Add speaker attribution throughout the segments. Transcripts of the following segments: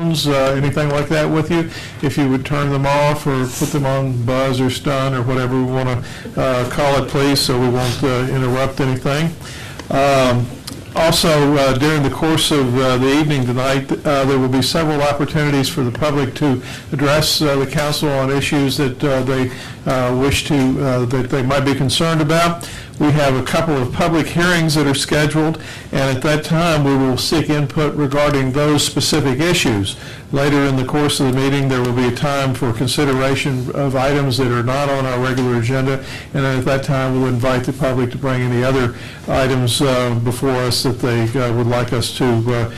Speaker 1: phones, anything like that with you, if you would turn them off or put them on buzz or stun or whatever we want to call it, please, so we won't interrupt anything. Also, during the course of the evening tonight, there will be several opportunities for the public to address the council on issues that they wish to, that they might be concerned about. We have a couple of public hearings that are scheduled, and at that time we will seek input regarding those specific issues. Later in the course of the meeting, there will be a time for consideration of items that are not on our regular agenda, and then at that time we'll invite the public to bring any other items before us that they would like us to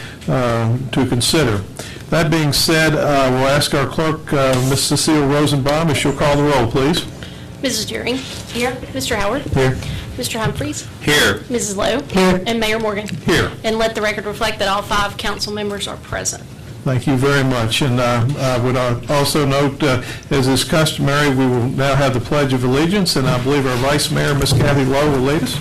Speaker 1: consider. That being said, we'll ask our clerk, Ms. Cecile Rosenbaum, if she'll call the roll, please.
Speaker 2: Mrs. Deering. Here. Mr. Howard.
Speaker 1: Here.
Speaker 2: Mr. Humphreys.
Speaker 3: Here.
Speaker 2: Mrs. Lowe.
Speaker 1: Here.
Speaker 2: And Mayor Morgan.
Speaker 1: Here.
Speaker 2: And let the record reflect that all 5 council members are present.
Speaker 1: Thank you very much. And I would also note, as is customary, we will now have the Pledge of Allegiance, and I believe our Vice Mayor, Ms. Kathy Lowe, will lead us.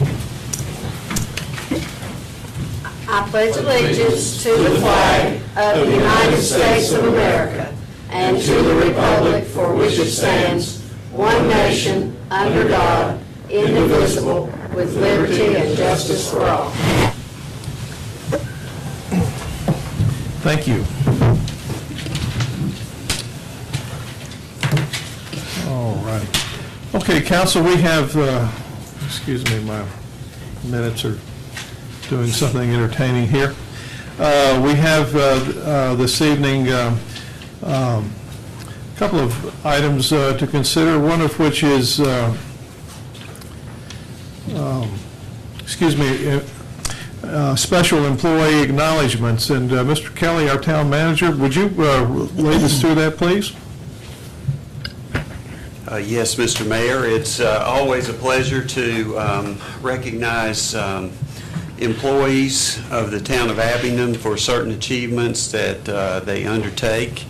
Speaker 4: I pledge allegiance to the flag of the United States of America and to the republic for which it stands, one nation, under God, indivisible, with liberty and justice for all.
Speaker 1: Thank you. All right. Okay, Council, we have, excuse me, my minutes are doing something entertaining here. We have this evening a couple of items to consider, one of which is, special employee acknowledgments. And Mr. Kelly, our town manager, would you lead us through that, please?
Speaker 3: Yes, Mr. Mayor. It's always a pleasure to recognize employees of the town of Abingdon for certain achievements that they undertake.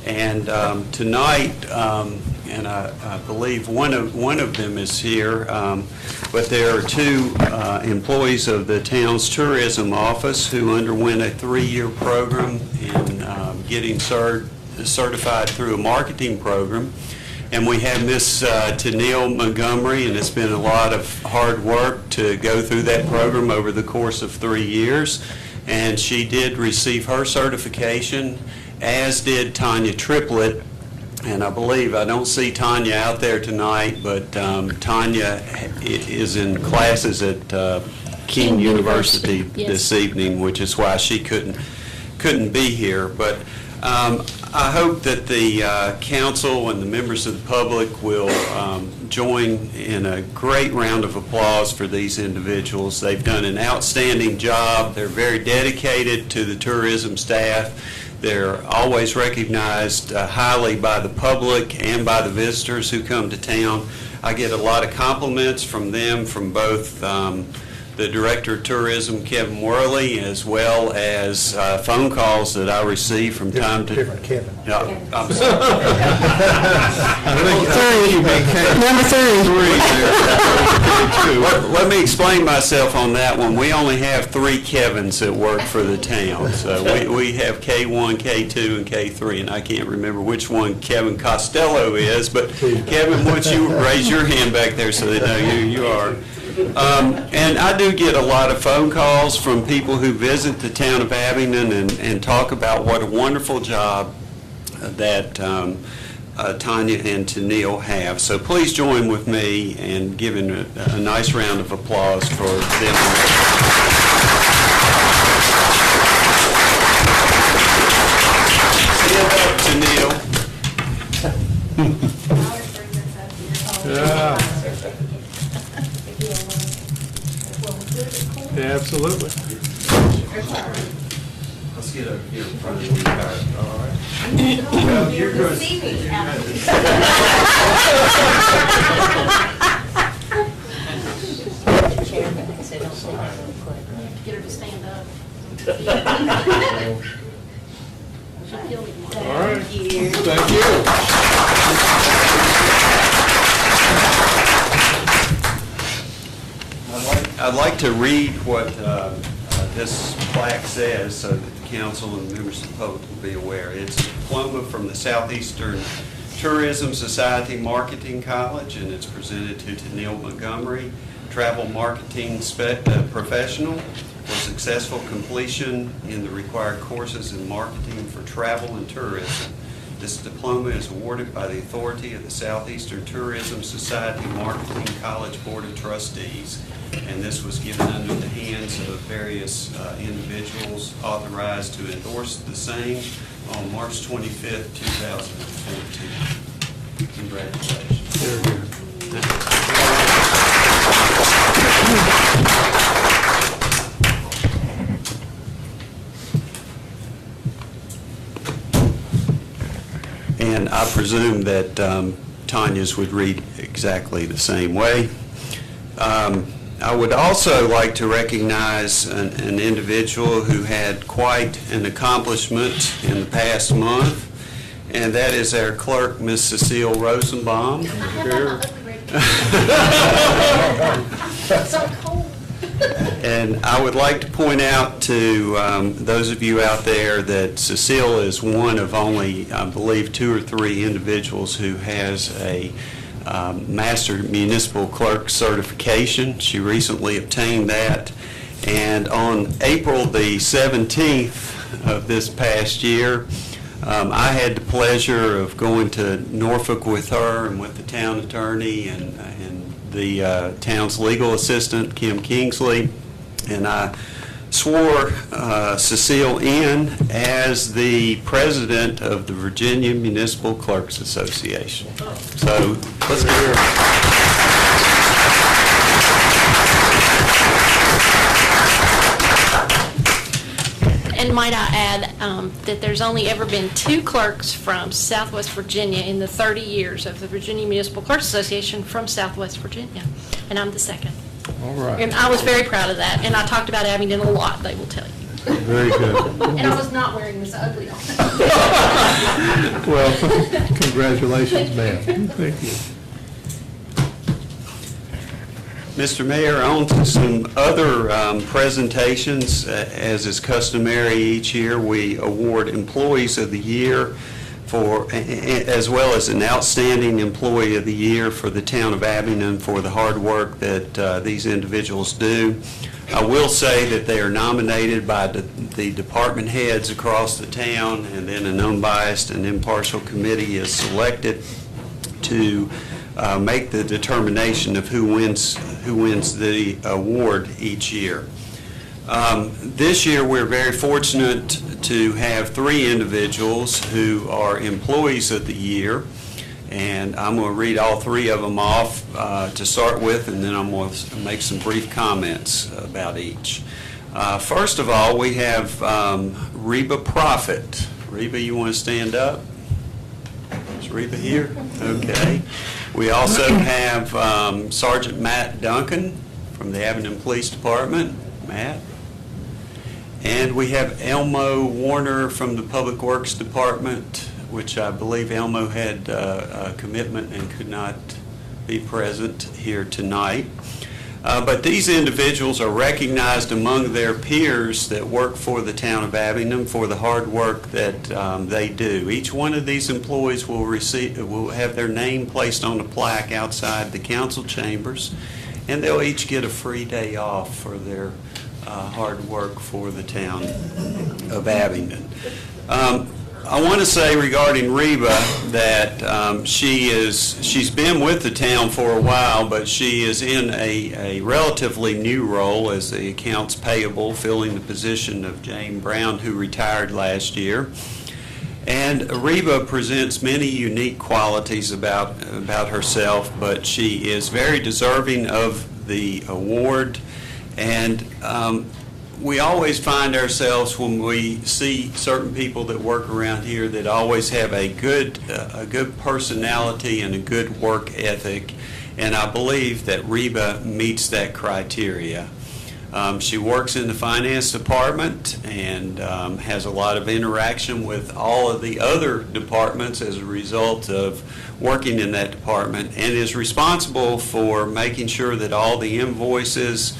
Speaker 3: And tonight, and I believe one of them is here, but there are 2 employees of the town's tourism office who underwent a 3-year program in getting certified through a marketing program. And we have Miss Tennille Montgomery, and it's been a lot of hard work to go through that program over the course of 3 years. And she did receive her certification, as did Tanya Triplett. And I believe, I don't see Tanya out there tonight, but Tanya is in classes at King University this evening, which is why she couldn't be here. But I hope that the council and the members of the public will join in a great round of applause for these individuals. They've done an outstanding job. They're very dedicated to the tourism staff. They're always recognized highly by the public and by the visitors who come to town. I get a lot of compliments from them, from both the Director of Tourism, Kevin Worley, as well as phone calls that I receive from time to time.
Speaker 5: Different Kevin.
Speaker 3: No, I'm sorry.
Speaker 4: Number 3.
Speaker 3: Let me explain myself on that one. We only have 3 Kevins that work for the town. So we have K1, K2, and K3, and I can't remember which one Kevin Costello is, but Kevin, why don't you raise your hand back there so they know you are. And I do get a lot of phone calls from people who visit the town of Abingdon and talk about what a wonderful job that Tanya and Tennille have. So please join with me in giving a nice round of applause for them. Stand up, Tennille.
Speaker 1: Yeah. Yeah, absolutely.
Speaker 3: Let's get over here in front of you guys. All right.
Speaker 4: Well, you're good.
Speaker 2: Get her to stand up.
Speaker 1: All right. Thank you.
Speaker 3: I'd like to read what this plaque says, so that the council and members of the public will be aware. It's a diploma from the Southeastern Tourism Society Marketing College, and it's presented to Neil Montgomery, travel marketing professional, for successful completion in the required courses in marketing for travel and tourism. This diploma is awarded by the authority of the Southeastern Tourism Society Marketing College Board of Trustees, and this was given under the hands of various individuals authorized to endorse the same on March 25th, 2014. Congratulations.
Speaker 1: Very good.
Speaker 3: And I presume that Tanya's would read exactly the same way. I would also like to recognize an individual who had quite an accomplishment in the past month, and that is our clerk, Miss Cecile Rosenbaum.
Speaker 2: I have on my ugly red. So cold.
Speaker 3: And I would like to point out to those of you out there that Cecile is one of only, I believe, 2 or 3 individuals who has a Master Municipal Clerk certification. She recently obtained that. And on April the 17th of this past year, I had the pleasure of going to Norfolk with her and with the town attorney and the town's legal assistant, Kim Kingsley, and I swore Cecile in as the president of the Virginia Municipal Clerks Association. So let's go.
Speaker 2: And might I add that there's only ever been 2 clerks from Southwest Virginia in the 30 years of the Virginia Municipal Clerks Association from Southwest Virginia, and I'm the second.
Speaker 1: All right.
Speaker 2: And I was very proud of that, and I talked about Abingdon a lot, they will tell you.
Speaker 1: Very good.
Speaker 2: And I was not wearing this ugly on.
Speaker 1: Well, congratulations, ma'am. Thank you.
Speaker 3: Mr. Mayor, on to some other presentations. As is customary each year, we award Employees of the Year for, as well as an Outstanding Employee of the Year for the town of Abingdon for the hard work that these individuals do. I will say that they are nominated by the department heads across the town, and then an unbiased and impartial committee is selected to make the determination of who wins the award each year. This year, we're very fortunate to have 3 individuals who are Employees of the Year, and I'm going to read all 3 of them off to start with, and then I'm going to make some brief comments about each. First of all, we have Reba Prophet. Reba, you want to stand up? Is Reba here? Okay. We also have Sergeant Matt Duncan from the Abingdon Police Department. Matt. And we have Elmo Warner from the Public Works Department, which I believe Elmo had a commitment and could not be present here tonight. But these individuals are recognized among their peers that work for the town of Abingdon for the hard work that they do. Each one of these employees will have their name placed on a plaque outside the council chambers, and they'll each get a free day off for their hard work for the town of Abingdon. I want to say regarding Reba that she's been with the town for a while, but she is in a relatively new role as the accounts payable, filling the position of Jane Brown, who retired last year. And Reba presents many unique qualities about herself, but she is very deserving of the award. And we always find ourselves, when we see certain people that work around here, that always have a good personality and a good work ethic, and I believe that Reba meets that criteria. She works in the finance department and has a lot of interaction with all of the other departments as a result of working in that department, and is responsible for making sure that all the invoices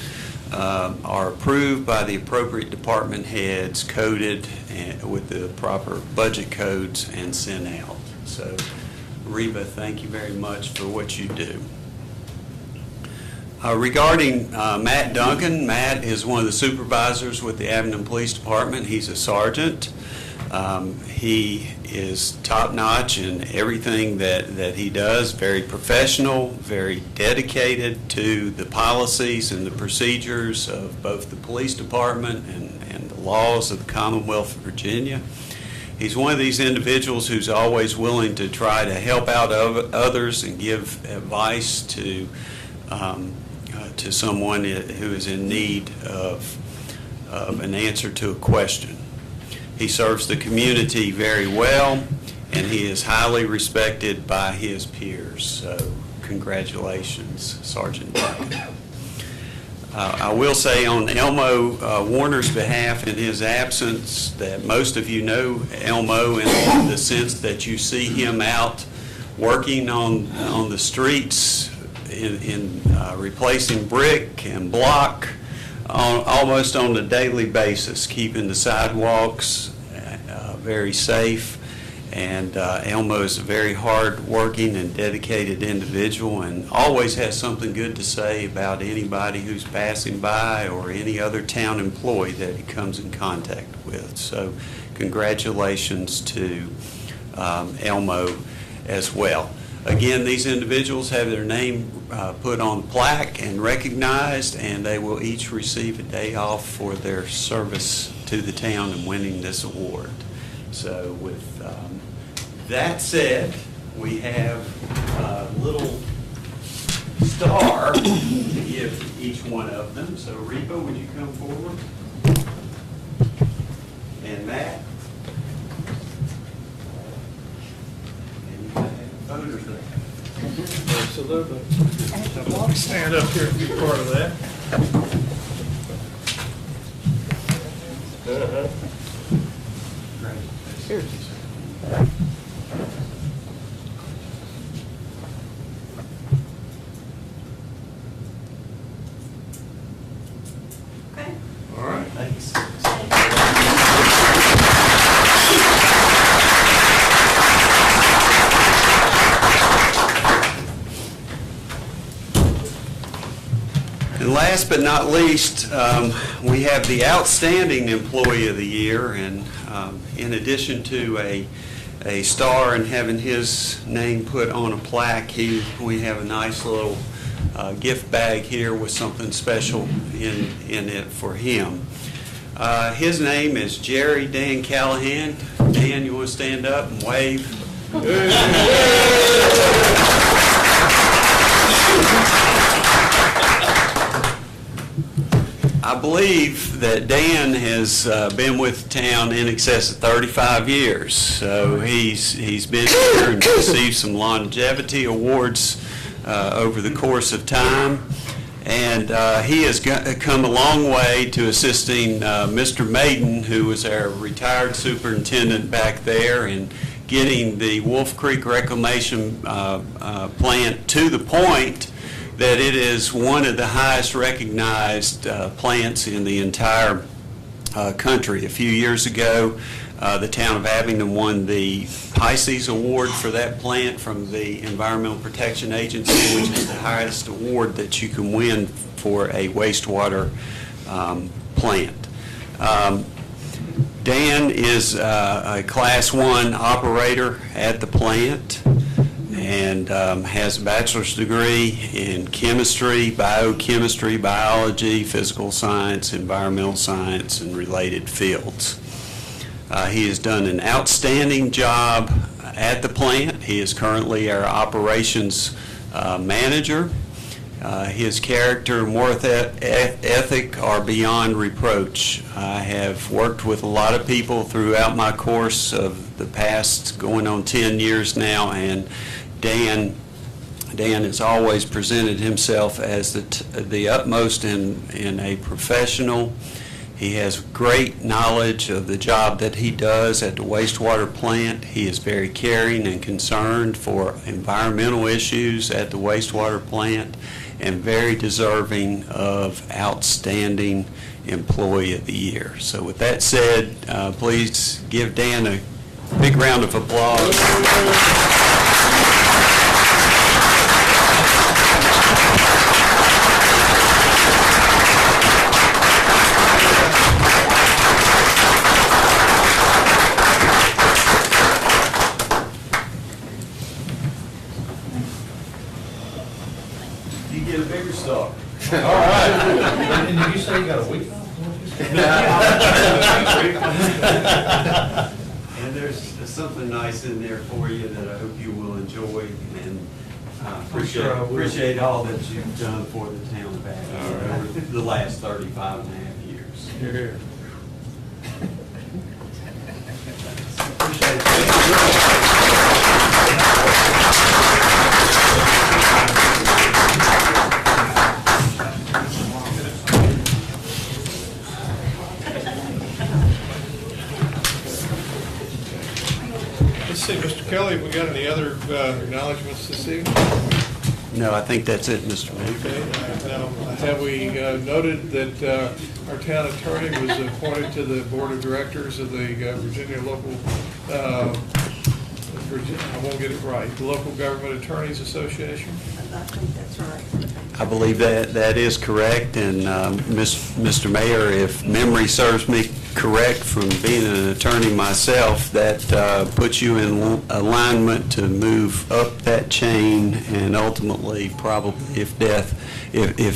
Speaker 3: are approved by the appropriate department heads, coded with the proper budget codes, and sent out. So, Reba, thank you very much for what you do. Regarding Matt Duncan, Matt is one of the supervisors with the Abingdon Police Department. He's a sergeant. He is top-notch in everything that he does, very professional, very dedicated to the policies and the procedures of both the police department and the laws of the Commonwealth of Virginia. He's one of these individuals who's always willing to try to help out others and give advice to someone who is in need of an answer to a question. He serves the community very well, and he is highly respected by his peers. So congratulations, Sergeant Duncan. I will say on Elmo Warner's behalf, in his absence, that most of you know Elmo in the sense that you see him out working on the streets in replacing brick and block almost on a daily basis, keeping the sidewalks very safe. And Elmo is a very hard-working and dedicated individual and always has something good to say about anybody who's passing by or any other town employee that he comes in contact with. So congratulations to Elmo as well. Again, these individuals have their name put on plaque and recognized, and they will each receive a day off for their service to the town and winning this award. So with that said, we have a little star to give each one of them. So Reba, would you come forward? And Matt? And you have photos there.
Speaker 1: Absolutely. Stand up here and be part of that. Here.
Speaker 4: Okay.
Speaker 3: All right. Thanks. And last but not least, we have the Outstanding Employee of the Year, and in addition to a star and having his name put on a plaque, we have a nice little gift bag here with something special in it for him. His name is Jerry Dan Callahan. Dan, you want to stand up and wave? I believe that Dan has been with the town in excess of 35 years. So he's been here and received some longevity awards over the course of time. And he has come a long way to assisting Mr. Maiden, who was our retired superintendent back there, in getting the Wolf Creek Reclamation plant to the point that it is one of the highest recognized plants in the entire country. A few years ago, the town of Abingdon won the Pisces Award for that plant from the Environmental Protection Agency, which is the highest award that you can win for a wastewater plant. Dan is a Class 1 operator at the plant, and has a bachelor's degree in chemistry, biochemistry, biology, physical science, environmental science, and related fields. He has done an outstanding job at the plant. He is currently our operations manager. His character and work ethic are beyond reproach. I have worked with a lot of people throughout my course of the past going on 10 years now, and Dan has always presented himself as the utmost in a professional He has great knowledge of the job that he does at the wastewater plant. He is very caring and concerned for environmental issues at the wastewater plant, and very deserving of Outstanding Employee of the Year. So with that said, please give Dan a big round of applause. You get a bigger star.
Speaker 5: All right. And did you say you got a week off?
Speaker 3: And there's something nice in there for you that I hope you will enjoy, and appreciate all that you've done for the town of Abingdon over the last 35 and a half years.
Speaker 1: You're here. Let's see, Mr. Kelly, have we got any other acknowledgements this evening?
Speaker 3: No, I think that's it, Mr. Mayor.
Speaker 1: Okay, now, have we noted that our town attorney was appointed to the board of directors of the Virginia local, I won't get it right, the Local Government Attorneys Association?
Speaker 4: I think that's right.
Speaker 3: I believe that is correct, and Mr. Mayor, if memory serves me correct from being an attorney myself, that puts you in alignment to move up that chain, and ultimately, probably if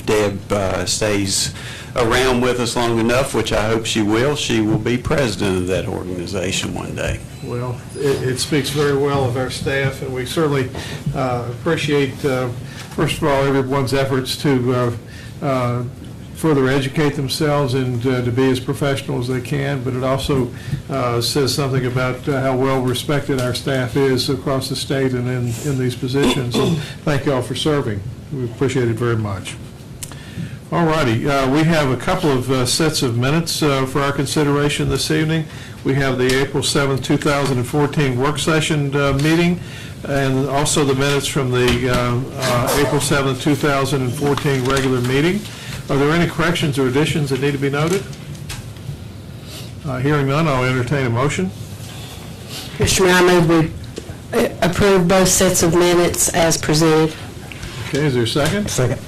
Speaker 3: Deb stays around with us long enough, which I hope she will be president of that organization one day.
Speaker 1: Well, it speaks very well of our staff, and we certainly appreciate, first of all, everyone's efforts to further educate themselves and to be as professional as they can, but it also says something about how well respected our staff is across the state and in these positions. And thank you all for serving. We appreciate it very much. All righty, we have a couple of sets of minutes for our consideration this evening. We have the April 7th, 2014 work session meeting, and also the minutes from the April 7th, 2014 regular meeting. Are there any corrections or additions that need to be noted? Hearing none, I'll entertain a motion.
Speaker 4: Mr. Mayor, I move we approve both sets of minutes as presented.
Speaker 1: Okay, is there a second?
Speaker 5: Second.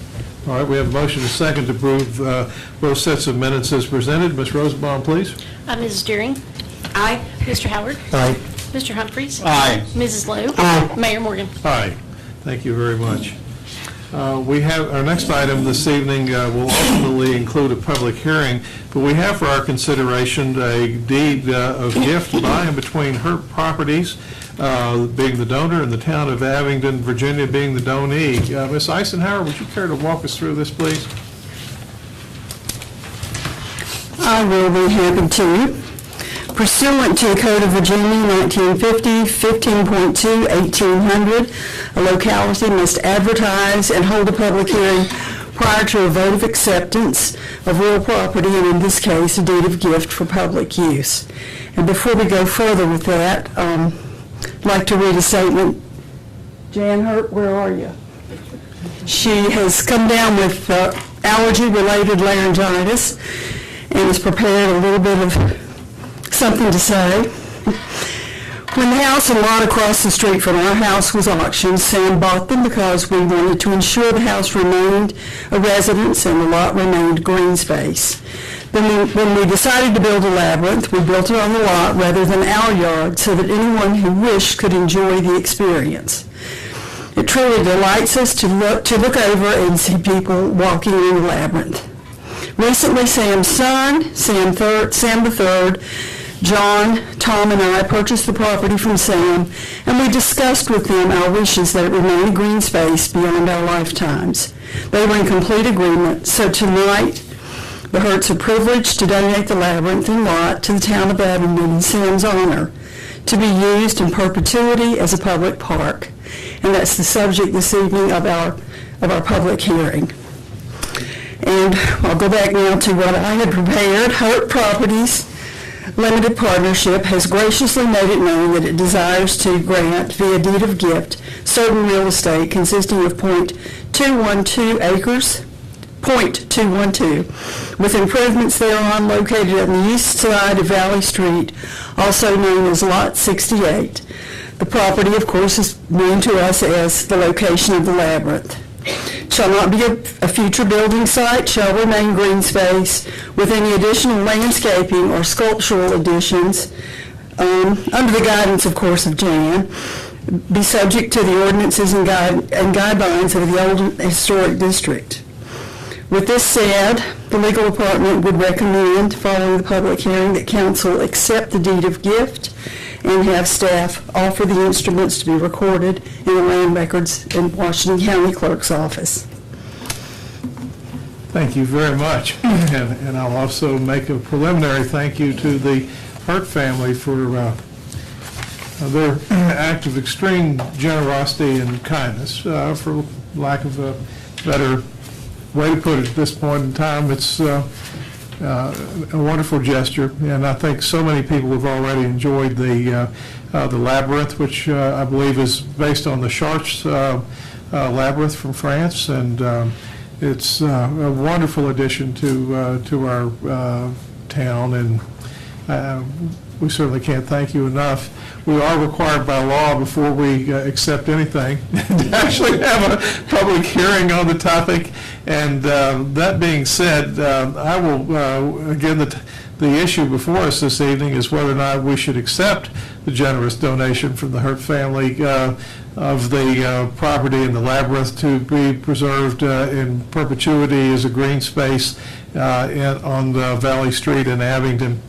Speaker 1: All right, we have a motion and a second to approve both sets of minutes as presented. Ms. Rosenbaum, please.
Speaker 2: Mrs. Deering.
Speaker 4: Aye.
Speaker 2: Mr. Howard.
Speaker 5: Aye.
Speaker 2: Mr. Humphries.
Speaker 5: Aye.
Speaker 2: Mrs. Lowe.
Speaker 4: Aye.
Speaker 2: Mayor Morgan.
Speaker 1: Aye. Thank you very much. We have, our next item this evening will ultimately include a public hearing, but we have for our consideration a deed of gift by and between Hurt Properties, being the donor, and the town of Abingdon, Virginia, being the donee. Ms. Eisenhower, would you care to walk us through this, please?
Speaker 6: I will be happy to. Pursuant to the Code of Virginia, 1950, 15.2, 1800, a locality must advertise and hold a public hearing prior to a vote of acceptance of real property, and in this case, a deed of gift for public use. And before we go further with that, I'd like to read a statement. Jan Hurt, where are you? She has come down with allergy-related laryngitis and has prepared a little bit of something to say. When the house and lot across the street from our house was auctioned, Sam bought them because we wanted to ensure the house remained a residence and the lot remained green space. Then when we decided to build a labyrinth, we built it on the lot rather than our yard so that anyone who wished could enjoy the experience. It truly delights us to look over and see people walking in the labyrinth. Recently, Sam's son, Sam III, John, Tom, and I purchased the property from Sam, and we discussed with them our wishes that it remain a green space beyond our lifetimes. They were in complete agreement, so tonight the Hurts are privileged to donate the labyrinth and lot to the town of Abingdon in Sam's honor, to be used in perpetuity as a public park. And that's the subject this evening of our public hearing. And I'll go back now to what I had prepared. Hurt Properties Limited Partnership has graciously made it known that it desires to grant via deed of gift certain real estate consisting of .212 acres, .212, with improvements thereon located on the east side of Valley Street, also known as Lot 68. The property, of course, is known to us as the location of the Labyrinth. Shall not be a future building site, shall remain green space with any additional landscaping or sculptural additions, under the guidance, of course, of Jan, be subject to the ordinances and guidelines of the Old Historic District. With this said, the legal department would recommend, following the public hearing, that council accept the deed of gift and have staff offer the instruments to be recorded in the land records in Washington County Clerk's office.
Speaker 1: Thank you very much. And I'll also make a preliminary thank you to the Hurt family for their act of extreme generosity and kindness. For lack of a better way to put it at this point in time, it's a wonderful gesture, and I think so many people have already enjoyed the Labyrinth, which I believe is based on the Chartres Labyrinth from France, and it's a wonderful addition to our town, and we certainly can't thank you enough. We are required by law, before we accept anything, to actually have a public hearing on the topic. And that being said, I will, again, the issue before us this evening is whether or not we should accept the generous donation from the Hurt family of the property in the Labyrinth to be preserved in perpetuity as a green space on Valley Street in Abingdon.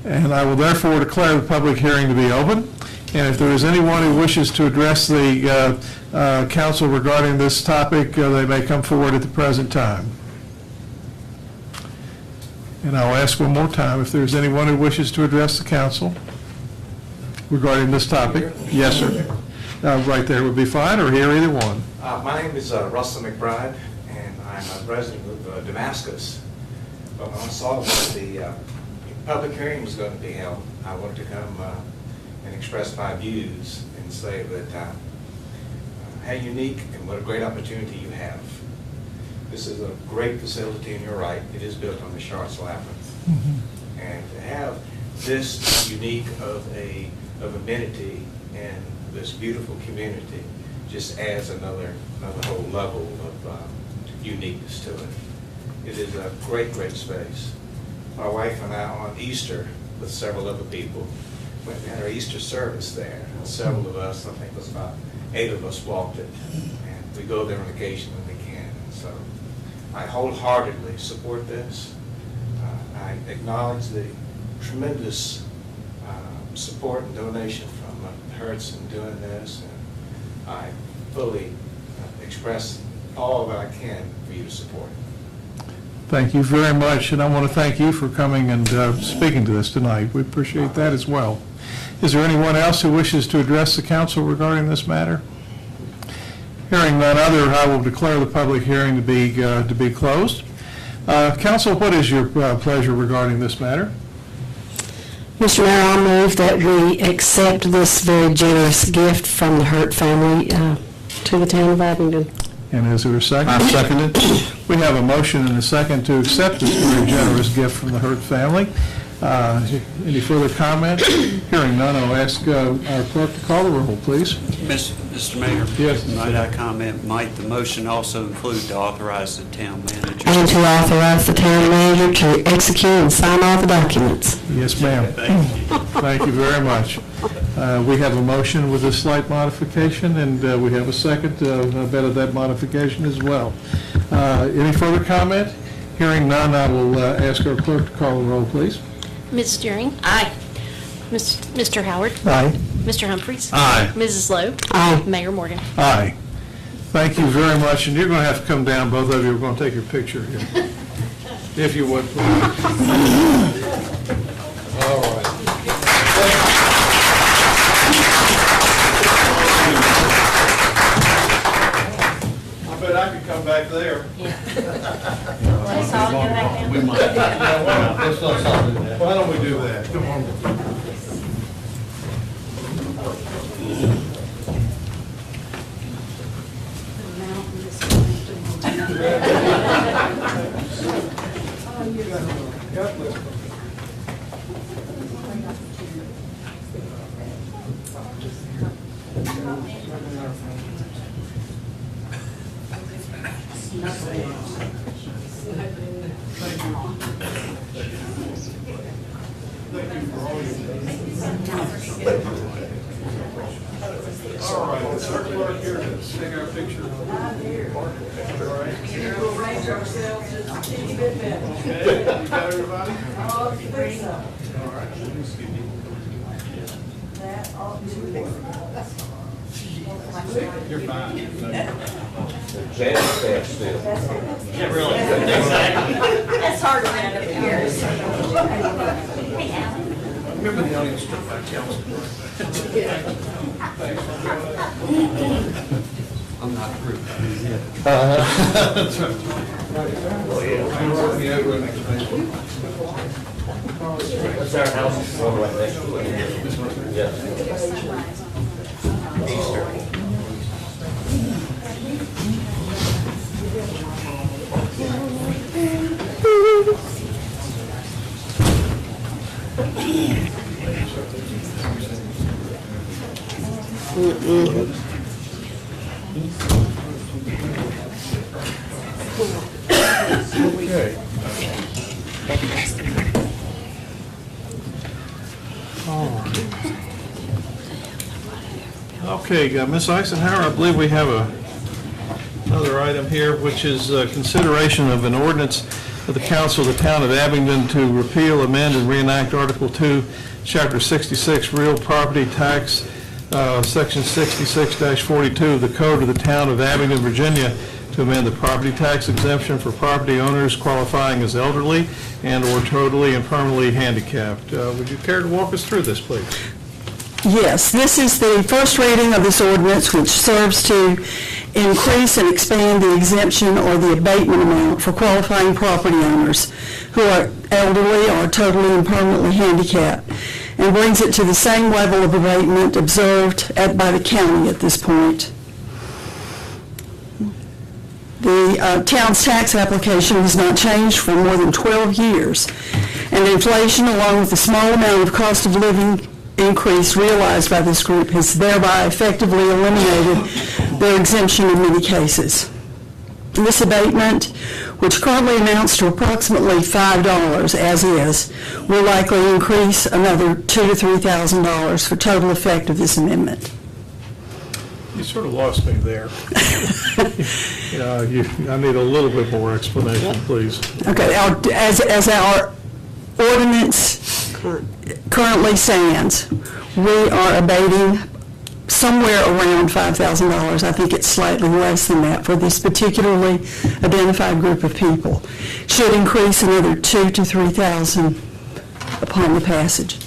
Speaker 1: And I will therefore declare the public hearing to be open. And if there is anyone who wishes to address the council regarding this topic, they may come forward at the present time. And I'll ask one more time if there's anyone who wishes to address the council regarding this topic. Yes, sir. Right there would be fine, or here, either one.
Speaker 5: My name is Russell McBride, and I'm a resident of Damascus. But when I saw that the public hearing was going to be held, I wanted to come and express my views and say that how unique and what a great opportunity you have. This is a great facility, and you're right, it is built on the Chartres Labyrinth. Mm-hmm. And to have this unique of amenity in this beautiful community just adds another whole level of uniqueness to it. It is a great, great space. My wife and I on Easter, with several other people, went and had our Easter service there. And several of us, I think it was about 8 of us, walked it. And we go there on occasion when we can. And so I wholeheartedly support this. I acknowledge the tremendous support and donation from Hertz in doing this. And I fully express all that I can for you to support.
Speaker 1: Thank you very much, and I want to thank you for coming and speaking to us tonight. We appreciate that as well. Is there anyone else who wishes to address the council regarding this matter? Hearing none other, I will declare the public hearing to be closed. Council, what is your pleasure regarding this matter?
Speaker 4: Mr. Mayor, I move that we accept this very generous gift from the Hurt family to the town of Abingdon.
Speaker 1: And is there a second?
Speaker 7: I second it.
Speaker 1: We have a motion and a second to accept this very generous gift from the Hurt family. Any further comment? Hearing none, I'll ask our clerk to call the roll, please.
Speaker 3: Mr. Mayor?
Speaker 1: Yes.
Speaker 3: Might I comment, might the motion also include to authorize the town manager?
Speaker 4: And to authorize the town manager to execute and sign all the documents.
Speaker 1: Yes, ma'am.
Speaker 3: Thank you.
Speaker 1: Thank you very much. We have a motion with a slight modification, and we have a second bit of that modification as well. Any further comment? Hearing none, I will ask our clerk to call the roll, please.
Speaker 2: Ms. Steering? Aye. Mr. Howard?
Speaker 1: Aye.
Speaker 2: Mr. Humphries?
Speaker 7: Aye.
Speaker 2: Mrs. Lowe?
Speaker 4: Aye.
Speaker 2: Mayor Morgan?
Speaker 1: Aye. Thank you very much, and you're going to have to come down, both of you. We're going to take your picture here. If you would, please. All right. I bet I could come back there.
Speaker 2: Yeah.
Speaker 7: We might. Let's not stop doing that.
Speaker 1: Why don't we do that? Come on. All right, it's our clerk here to take our picture. We'll raise ourselves just a teeny bit better. Okay, you got everybody? Oh, you think so? All right, let me see.
Speaker 4: That ought to work.
Speaker 1: You're fine.
Speaker 7: Yeah, really. Exactly.
Speaker 4: That's hard to find up here.
Speaker 1: Remember the audience struck by council.
Speaker 3: I'm not through.
Speaker 1: That's right.
Speaker 7: That's our house. Right next to it. Yeah.
Speaker 1: Okay. Okay, Ms. Eisenhower, I believe we have another item here, which is consideration of an ordinance of the council of the town of Abingdon to repeal, amend, and reenact Article 2, Chapter 66, Real Property Tax, Section 66-42 of the Code of the Town of Abingdon, Virginia, to amend the property tax exemption for property owners qualifying as elderly and/or totally and permanently handicapped. Would you care to walk us through this, please?
Speaker 6: Yes, this is the first reading of this ordinance, which serves to increase and expand the exemption or the abatement amount for qualifying property owners who are elderly or totally and permanently handicapped, and brings it to the same level of abatement observed by the county at this point. The town's tax application has not changed for more than 12 years, and inflation, along with the small amount of cost of living increase realized by this group, has thereby effectively eliminated their exemption in many cases. This abatement, which currently amounts to approximately $5 as is, will likely increase another $2,000 to $3,000 for total effect of this amendment.
Speaker 1: You sort of lost me there. I need a little bit more explanation, please.
Speaker 6: Okay, as our ordinance currently stands, we are abating somewhere around $5,000. I think it's slightly less than that for this particularly identified group of people. Should increase another $2,000 to $3,000 upon the passage.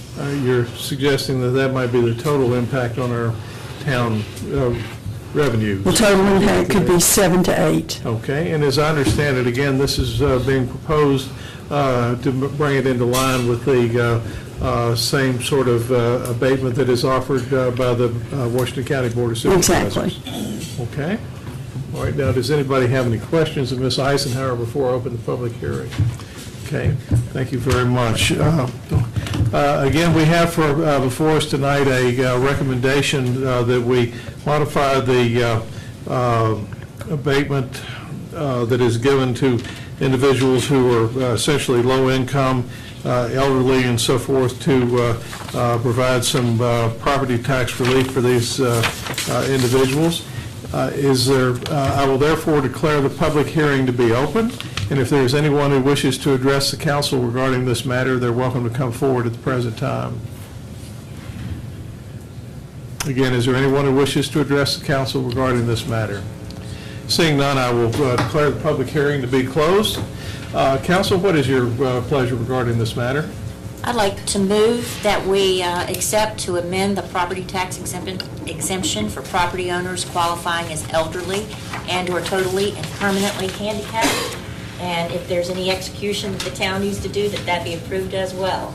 Speaker 1: You're suggesting that might be the total impact on our town revenues.
Speaker 6: The total impact could be 7 to 8.
Speaker 1: Okay, and as I understand it, again, this is being proposed to bring it into line with the same sort of abatement that is offered by the Washington County Board of Supervisors.
Speaker 6: Exactly.
Speaker 1: Okay. All right, now, does anybody have any questions of Ms. Eisenhower before I open the public hearing? Okay, thank you very much. Again, we have before us tonight a recommendation that we modify the abatement that is given to individuals who are essentially low income, elderly and so forth, to provide some property tax relief for these individuals. I will therefore declare the public hearing to be open, and if there is anyone who wishes to address the council regarding this matter, they're welcome to come forward at the present time. Again, is there anyone who wishes to address the council regarding this matter? Seeing none, I will declare the public hearing to be closed. Council, what is your pleasure regarding this matter?
Speaker 8: I'd like to move that we accept to amend the property tax exemption for property owners qualifying as elderly and/or totally and permanently handicapped, And if there's any execution that the town needs to do, that be approved as well.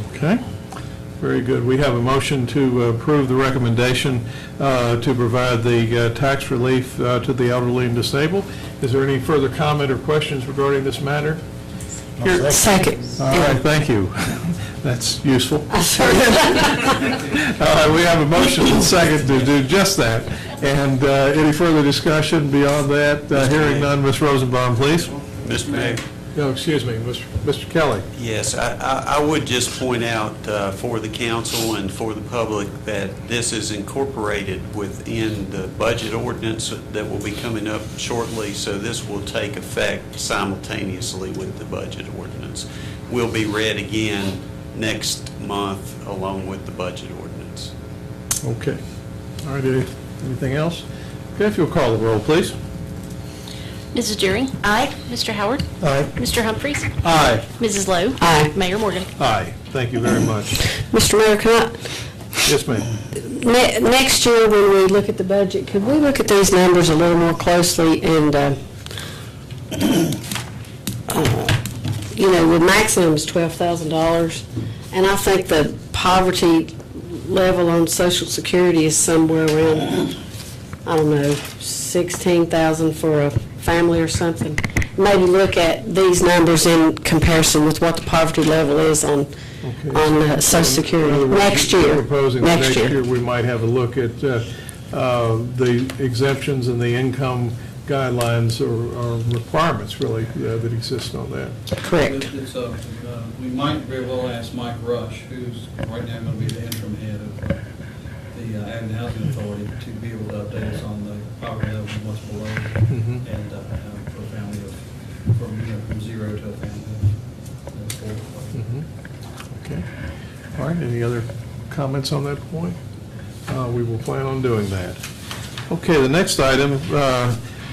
Speaker 1: Okay, very good. We have a motion to approve the recommendation to provide the tax relief to the elderly and disabled. Is there any further comment or questions regarding this matter?
Speaker 6: Here, second.
Speaker 1: All right, thank you. That's useful. All right, we have a motion and second to do just that. And any further discussion beyond that? Hearing none, Ms. Rosenbaum, please.
Speaker 3: Mr. Mayor?
Speaker 1: No, excuse me, Mr. Kelly.
Speaker 3: Yes, I would just point out for the council and for the public that this is incorporated within the budget ordinance that will be coming up shortly, so this will take effect simultaneously with the budget ordinance. Will be read again next month along with the budget ordinance.
Speaker 1: Okay. All right, anything else? Okay, if you'll call the roll, please.
Speaker 2: Mrs. Jerry?
Speaker 8: Aye.
Speaker 2: Mr. Howard?
Speaker 1: Aye.
Speaker 2: Mr. Humphries?
Speaker 1: Aye.
Speaker 2: Mrs. Lowe?
Speaker 6: Aye.
Speaker 2: Mayor Morgan?
Speaker 1: Aye. Thank you very much.
Speaker 6: Mr. Mayor, can
Speaker 1: Yes, ma'am.
Speaker 6: next year when we look at the budget, could we look at these numbers a little more closely and, the maximum is $12,000, and I think the poverty level on Social Security is somewhere around, I don't know, 16,000 for a family or something. Maybe look at these numbers in comparison with what the poverty level is on Social Security next year.
Speaker 1: You're proposing that next year we might have a look at the exemptions and the income guidelines or requirements, really, that exist on that.
Speaker 6: Correct.
Speaker 9: We might very well ask Mike Rush, who's right now going to be the interim head of the Abingdon Housing Authority, to be able to update us on the poverty level and what's below, and for a family of, from zero to a family of four.
Speaker 1: Okay. All right, any other comments on that point? We will plan on doing that. Okay, the next item,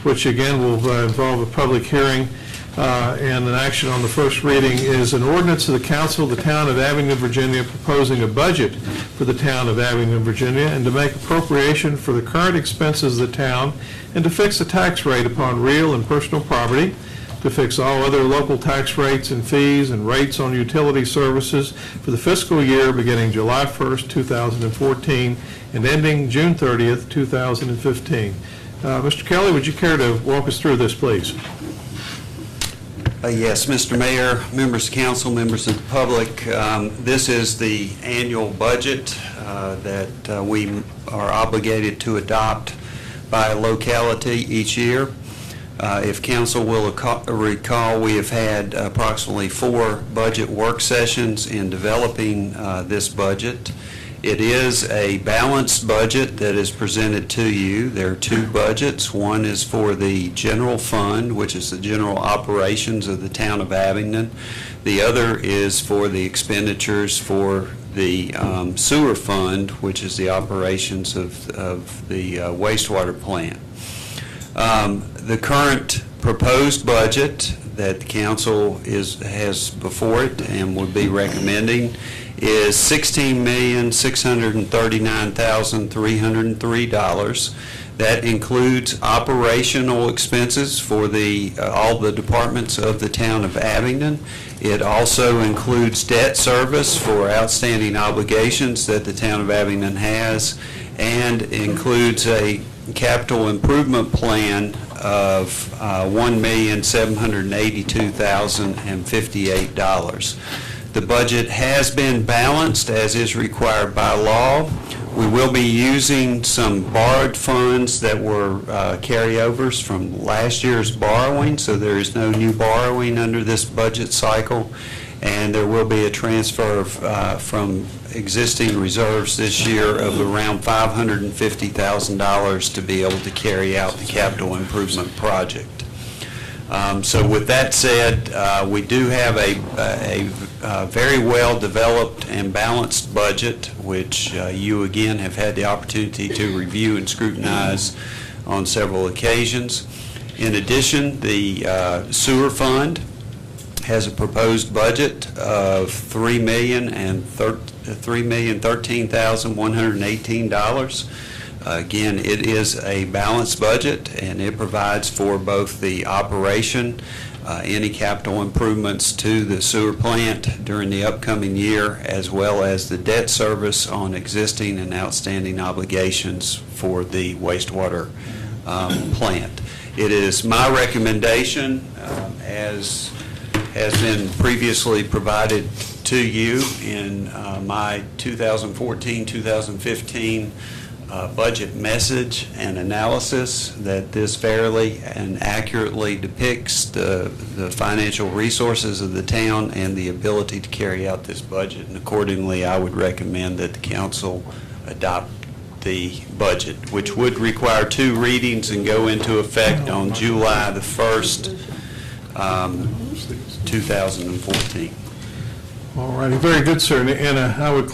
Speaker 1: which again will involve a public hearing and an action on the first reading, is an ordinance of the Council of the Town of Abingdon, Virginia, proposing a budget for the Town of Abingdon, Virginia, and to make appropriation for the current expenses of the town, and to fix the tax rate upon real and personal property, to fix all other local tax rates and fees and rates on utility services for the fiscal year beginning July 1st, 2014, and ending June 30th, 2015. Mr. Kelly, would you care to walk us through this, please?
Speaker 3: Yes, Mr. Mayor, members of council, members of the public, this is the annual budget that we are obligated to adopt by locality each year. If council will recall, we have had approximately 4 budget work sessions in developing this budget. It is a balanced budget that is presented to you. There are 2 budgets. One is for the general fund, which is the general operations of the town of Abingdon. The other is for the expenditures for the sewer fund, which is the operations of the wastewater plant. The current proposed budget that the council has before it and would be recommending is $16,639,303. That includes operational expenses for all the departments of the town of Abingdon. It also includes debt service for outstanding obligations that the town of Abingdon has, and includes a capital improvement plan of $1,782,058. The budget has been balanced as is required by law. We will be using some borrowed funds that were carryovers from last year's borrowing, so there is no new borrowing under this budget cycle, and there will be a transfer from existing reserves this year of around $550,000 to be able to carry out the capital improvement project. So with that said, we do have a very well-developed and balanced budget, which you again have had the opportunity to review and scrutinize on several occasions. In addition, the sewer fund has a proposed budget of $3,013,118. Again, it is a balanced budget, and it provides for both the operation any capital improvements to the sewer plant during the upcoming year, as well as the debt service on existing and outstanding obligations for the wastewater plant. It is my recommendation, as has been previously provided to you in my 2014-2015 budget message and analysis, that this fairly and accurately depicts the financial resources of the town and the ability to carry out this budget. And accordingly, I would recommend that the council adopt the budget, which would require 2 readings and go into effect on July the 1st, 2014.
Speaker 1: All righty, very good, sir. And I would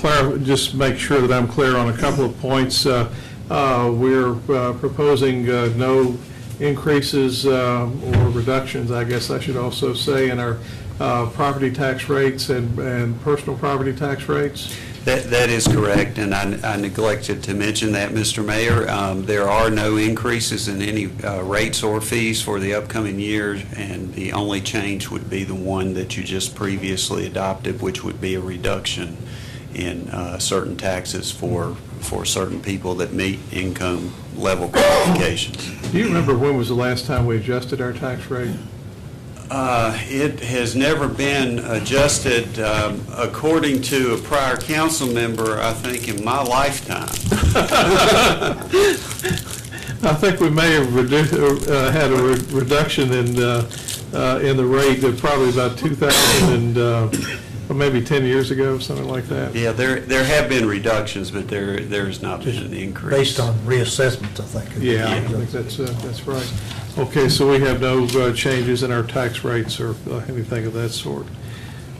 Speaker 1: just make sure that I'm clear on a couple of points. We're proposing no increases or reductions, I guess I should also say, in our property tax rates and personal property tax rates.
Speaker 3: That is correct, and I neglected to mention that, Mr. Mayor. There are no increases in any rates or fees for the upcoming year, and the only change would be the one that you just previously adopted, which would be a reduction in certain taxes for certain people that meet income level qualifications.
Speaker 1: Do you remember when was the last time we adjusted our tax rate?
Speaker 3: It has never been adjusted, according to a prior council member, I think in my lifetime.
Speaker 1: I think we may have had a reduction in the rate of probably about 2000 or maybe 10 years ago, something like that.
Speaker 3: Yeah, there have been reductions, but there's not been an increase.
Speaker 10: Based on reassessments, I think.
Speaker 1: Yeah, I think that's right. Okay, so we have no changes in our tax rates or anything of that sort.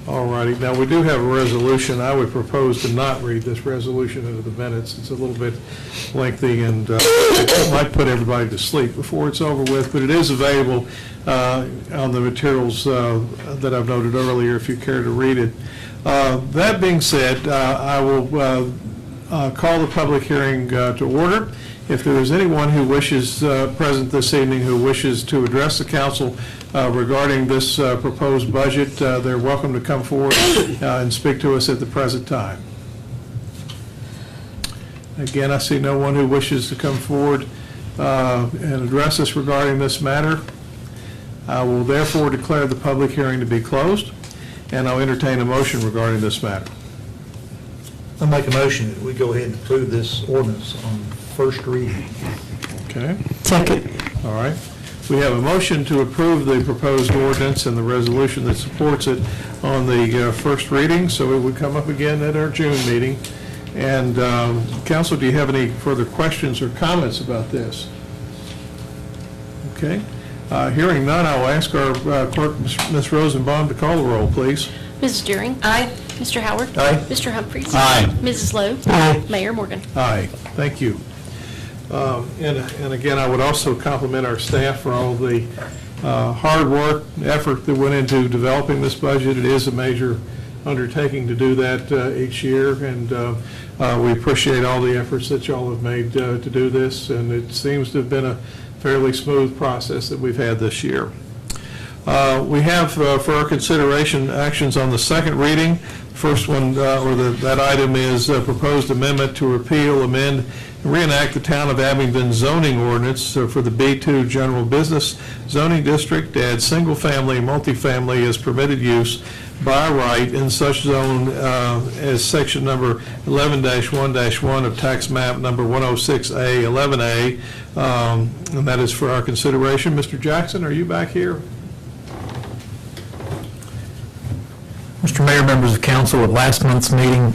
Speaker 1: All righty. Now, we do have a resolution. I would propose to not read this resolution into the minutes. It's a little bit lengthy and it might put everybody to sleep before it's over with, but it is available on the materials that I've noted earlier if you care to read it. That being said, I will call the public hearing to order. If there is anyone who wishes, present this evening, who wishes to address the council regarding this proposed budget, they're welcome to come forward and speak to us at the present time. Again, I see no one who wishes to come forward and address us regarding this matter. I will therefore declare the public hearing to be closed, and I'll entertain a motion regarding this matter.
Speaker 10: I'll make a motion that we go ahead and approve this ordinance on first reading.
Speaker 1: Okay.
Speaker 6: Second.
Speaker 1: All right. We have a motion to approve the proposed ordinance and the resolution that supports it on the first reading, so it would come up again at our June meeting. And council, do you have any further questions or comments about this? Okay. Hearing none, I will ask our clerk, Ms. Rosenbaum, to call the roll, please.
Speaker 2: Mrs. Deering? Aye. Mr. Howard?
Speaker 10: Aye.
Speaker 2: Mr. Humphries?
Speaker 10: Aye.
Speaker 2: Mrs. Lowe?
Speaker 6: Aye.
Speaker 2: Mayor Morgan?
Speaker 1: Aye. Thank you. And again, I would also compliment our staff for all the hard work, effort that went into developing this budget. It is a major undertaking to do that each year, and we appreciate all the efforts that y'all have made to do this, and it seems to have been a fairly smooth process that we've had this year. We have for our consideration actions on the second reading. First one, that item is a proposed amendment to repeal, amend, and reenact the Town of Abingdon zoning ordinance for the B2 General Business Zoning District, add single-family and multifamily as permitted use by right in such zone as section number 11-1-1 of tax map number 106A 11A, and that is for our consideration. Mr. Jackson, are you back here?
Speaker 11: Mr. Mayor, members of council, at last month's meeting,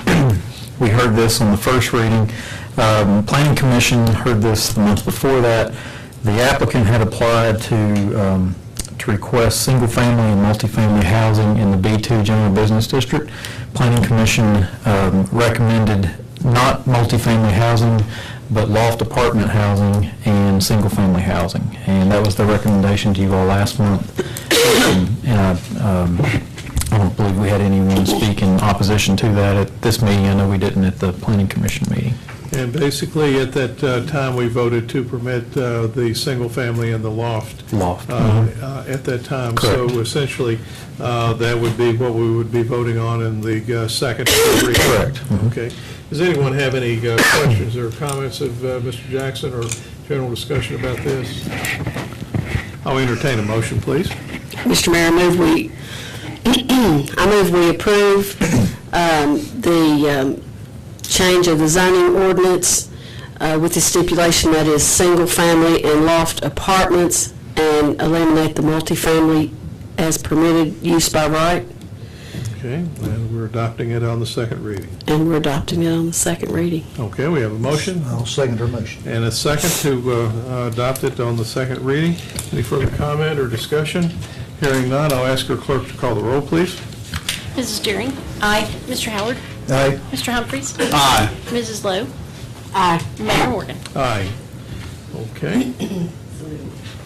Speaker 11: we heard this on the first reading. Planning Commission heard this the month before that. The applicant had applied to request single-family and multifamily housing in the B2 General Business District. Planning Commission recommended not multifamily housing, but loft apartment housing and single-family housing. And that was the recommendation to you all last month. I don't believe we had anyone speak in opposition to that at this meeting. I know we didn't at the Planning Commission meeting.
Speaker 1: And basically, at that time, we voted to permit the single family and the loft. At that time.
Speaker 11: Correct.
Speaker 1: So essentially, that would be what we would be voting on in the second reading.
Speaker 11: Correct.
Speaker 1: Okay. Does anyone have any questions or comments of Mr. Jackson or general discussion about this? I'll entertain a motion, please.
Speaker 4: Mr. Mayor, I move we approve the change of the zoning ordinance with the stipulation that is single-family and loft apartments, and eliminate the multifamily as permitted use by right.
Speaker 1: Okay, and we're adopting it on the second reading.
Speaker 4: And we're adopting it on the second reading.
Speaker 1: Okay, we have a motion
Speaker 10: I'll second her motion.
Speaker 1: and a second to adopt it on the second reading. Any further comment or discussion? Hearing none, I'll ask our clerk to call the roll, please.
Speaker 2: Mrs. Deering?
Speaker 8: Aye.
Speaker 2: Mr. Howard?
Speaker 10: Aye.
Speaker 2: Mr. Humphries?
Speaker 3: Aye.
Speaker 2: Mrs. Lowe?
Speaker 4: Aye.
Speaker 2: Mayor Morgan?
Speaker 1: Aye. Okay.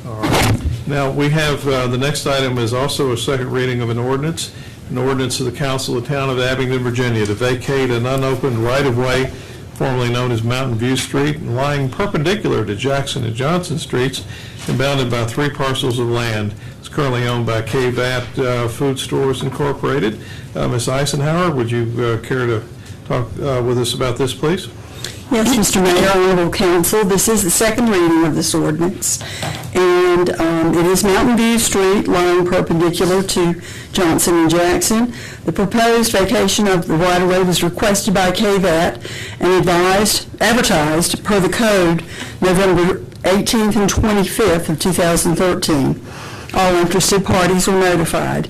Speaker 1: All right. Now, we have, the next item is also a second reading of an ordinance of the Council of the Town of Abingdon, Virginia, to vacate an unopened right-of-way formerly known as Mountain View Street, lying perpendicular to Jackson and Johnson Streets and bounded by 3 parcels of land. It's currently owned by KVAT Food Stores Incorporated. Ms. Eisenhower, would you care to talk with us about this, please?
Speaker 6: Yes, Mr. Mayor, honorable council, this is the second reading of this ordinance, and it is Mountain View Street lying perpendicular to Johnson and Jackson. The proposed vacation of the right-of-way was requested by KVAT and advertised per the code November 18th and 25th of 2013. All interested parties were notified.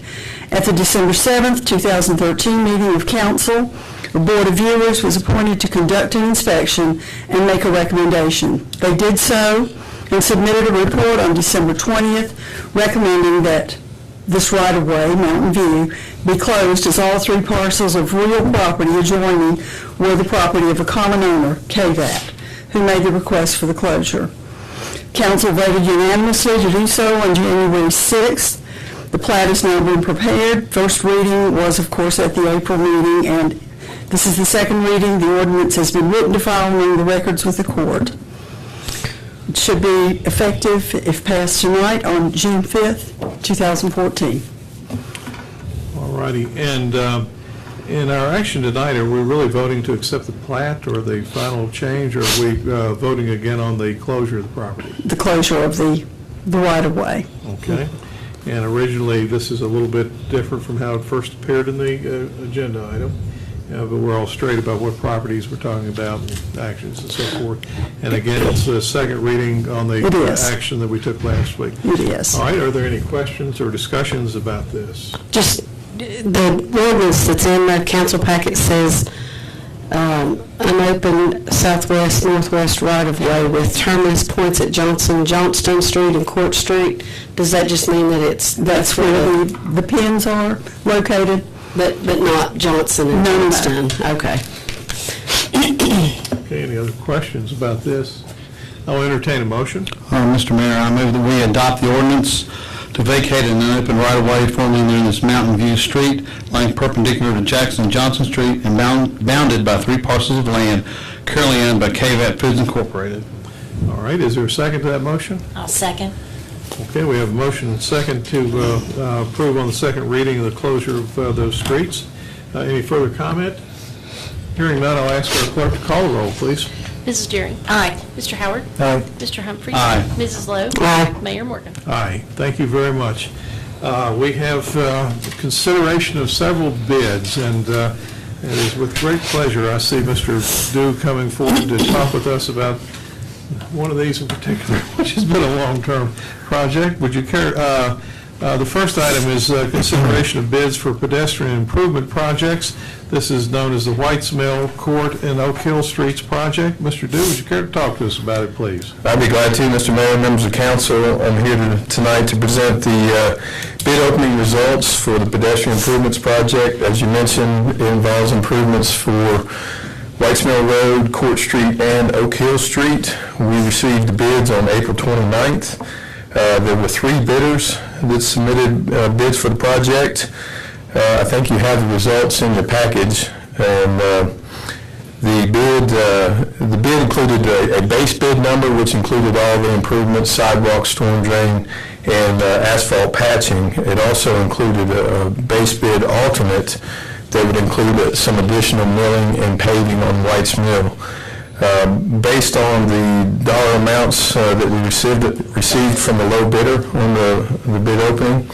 Speaker 6: At the December 7th, 2013 meeting of council, a board of viewers was appointed to conduct an inspection and make a recommendation. They did so and submitted a report on December 20th recommending that this right-of-way, Mountain View, be closed as all 3 parcels of real property adjoining were the property of a common owner, KVAT, who made the request for the closure. Council voted unanimously to do so on January 6th. The plat has now been prepared. First reading was, of course, at the April meeting, and this is the second reading. The ordinance has been written to file among the records with the court. It should be effective, if passed tonight, on June 5th, 2014.
Speaker 1: All righty. And in our action tonight, are we really voting to accept the plat or the final change, or are we voting again on the closure of the property?
Speaker 6: The closure of the right-of-way.
Speaker 1: Okay. And originally, this is a little bit different from how it first appeared in the agenda item, but we're all straight about what properties we're talking about, and actions and so forth. And again, it's the second reading on the action that we took last week.
Speaker 6: It is.
Speaker 1: All right, are there any questions or discussions about this?
Speaker 4: Just the ordinance that's in the council packet says unopened southwest, northwest right-of-way with terminus points at Johnston Street and Court Street. Does that just mean that that's where
Speaker 6: the pins are located?
Speaker 4: But not Johnson and
Speaker 6: No.
Speaker 4: Johnston? Okay.
Speaker 1: Okay, any other questions about this? I'll entertain a motion.
Speaker 12: Mr. Mayor, I move that we adopt the ordinance to vacate an unopened right-of-way formerly known as Mountain View Street, lying perpendicular to Jackson and Johnson Street and bounded by 3 parcels of land currently owned by KVAT Foods Incorporated.
Speaker 1: All right, is there a second to that motion?
Speaker 8: I'll second.
Speaker 1: Okay, we have a motion and second to approve on the second reading of the closure of those streets. Any further comment? Hearing none, I'll ask our clerk to call the roll, please.
Speaker 2: Mrs. Deering?
Speaker 8: Aye.
Speaker 2: Mr. Howard?
Speaker 10: Aye.
Speaker 2: Mr. Humphries?
Speaker 12: Aye.
Speaker 2: Mrs. Lowe?
Speaker 4: Aye.
Speaker 2: Mayor Morgan?
Speaker 1: Aye, thank you very much. We have consideration of several bids, and it is with great pleasure I see Mr. Dew coming forward to talk with us about one of these in particular, which has been a long-term project. Would you care? The first item is consideration of bids for pedestrian improvement projects. This is known as the Whites Mill Court and Oak Hill Streets project. Mr. Dew, would you care to talk to us about it, please?
Speaker 13: I'd be glad to, Mr. Mayor, members of council. I'm here tonight to present the bid opening results for the pedestrian improvements project. As you mentioned, it involves improvements for Whites Mill Road, Court Street, and Oak Hill Street. We received the bids on April 29th. There were 3 bidders that submitted bids for the project. I think you have the results in your package, and The bid included a base bid number, which included all the improvements, sidewalk, storm drain, and asphalt patching. It also included a base bid alternate that would include some additional milling and paving on White's Mill. Based on the dollar amounts that we received from the low bidder on the bid opening,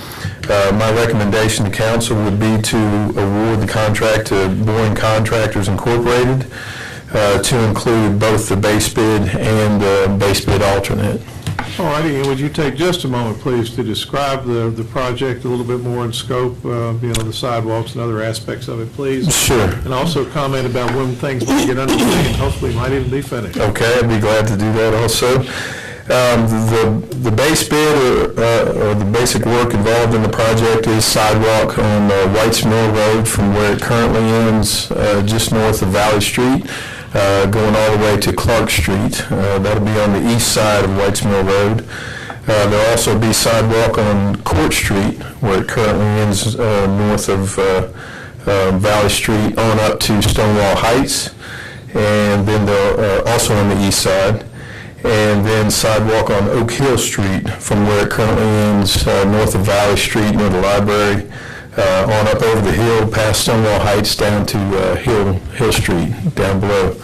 Speaker 13: my recommendation to council would be to award the contract to Boring Contractors Incorporated to include both the base bid and the base bid alternate.
Speaker 1: All righty, and would you take just a moment, please, to describe the project a little bit more in scope, the sidewalks and other aspects of it, please?
Speaker 13: Sure.
Speaker 1: And also comment about when things might get underway and hopefully might even be finished.
Speaker 13: Okay, I'd be glad to do that also. The base bid or the basic work involved in the project is sidewalk on White's Mill Road from where it currently ends just north of Valley Street, going all the way to Clark Street. That'll be on the east side of White's Mill Road. There'll also be sidewalk on Court Street where it currently ends north of Valley Street on up to Stonewall Heights, and then also on the east side. And then sidewalk on Oak Hill Street from where it currently ends north of Valley Street near the library, on up over the hill past Stonewall Heights down to Hill Street down below.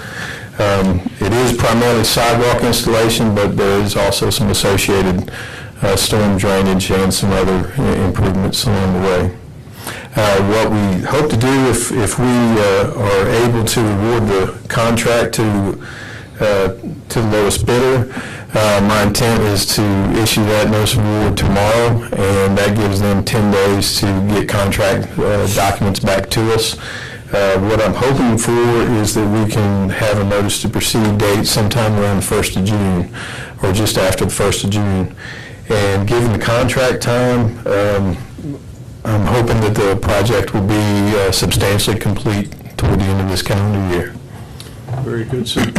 Speaker 13: It is primarily sidewalk installation, but there is also some associated storm drainage and some other improvements along the way. What we hope to do if we are able to award the contract to the lowest bidder, my intent is to issue that notice of award tomorrow, and that gives them 10 days to get contract documents back to us. What I'm hoping for is that we can have a notice to proceed date sometime around the 1st of June or just after the 1st of June. And given the contract time, I'm hoping that the project will be substantially complete toward the end of this calendar year.
Speaker 1: Very good, sir.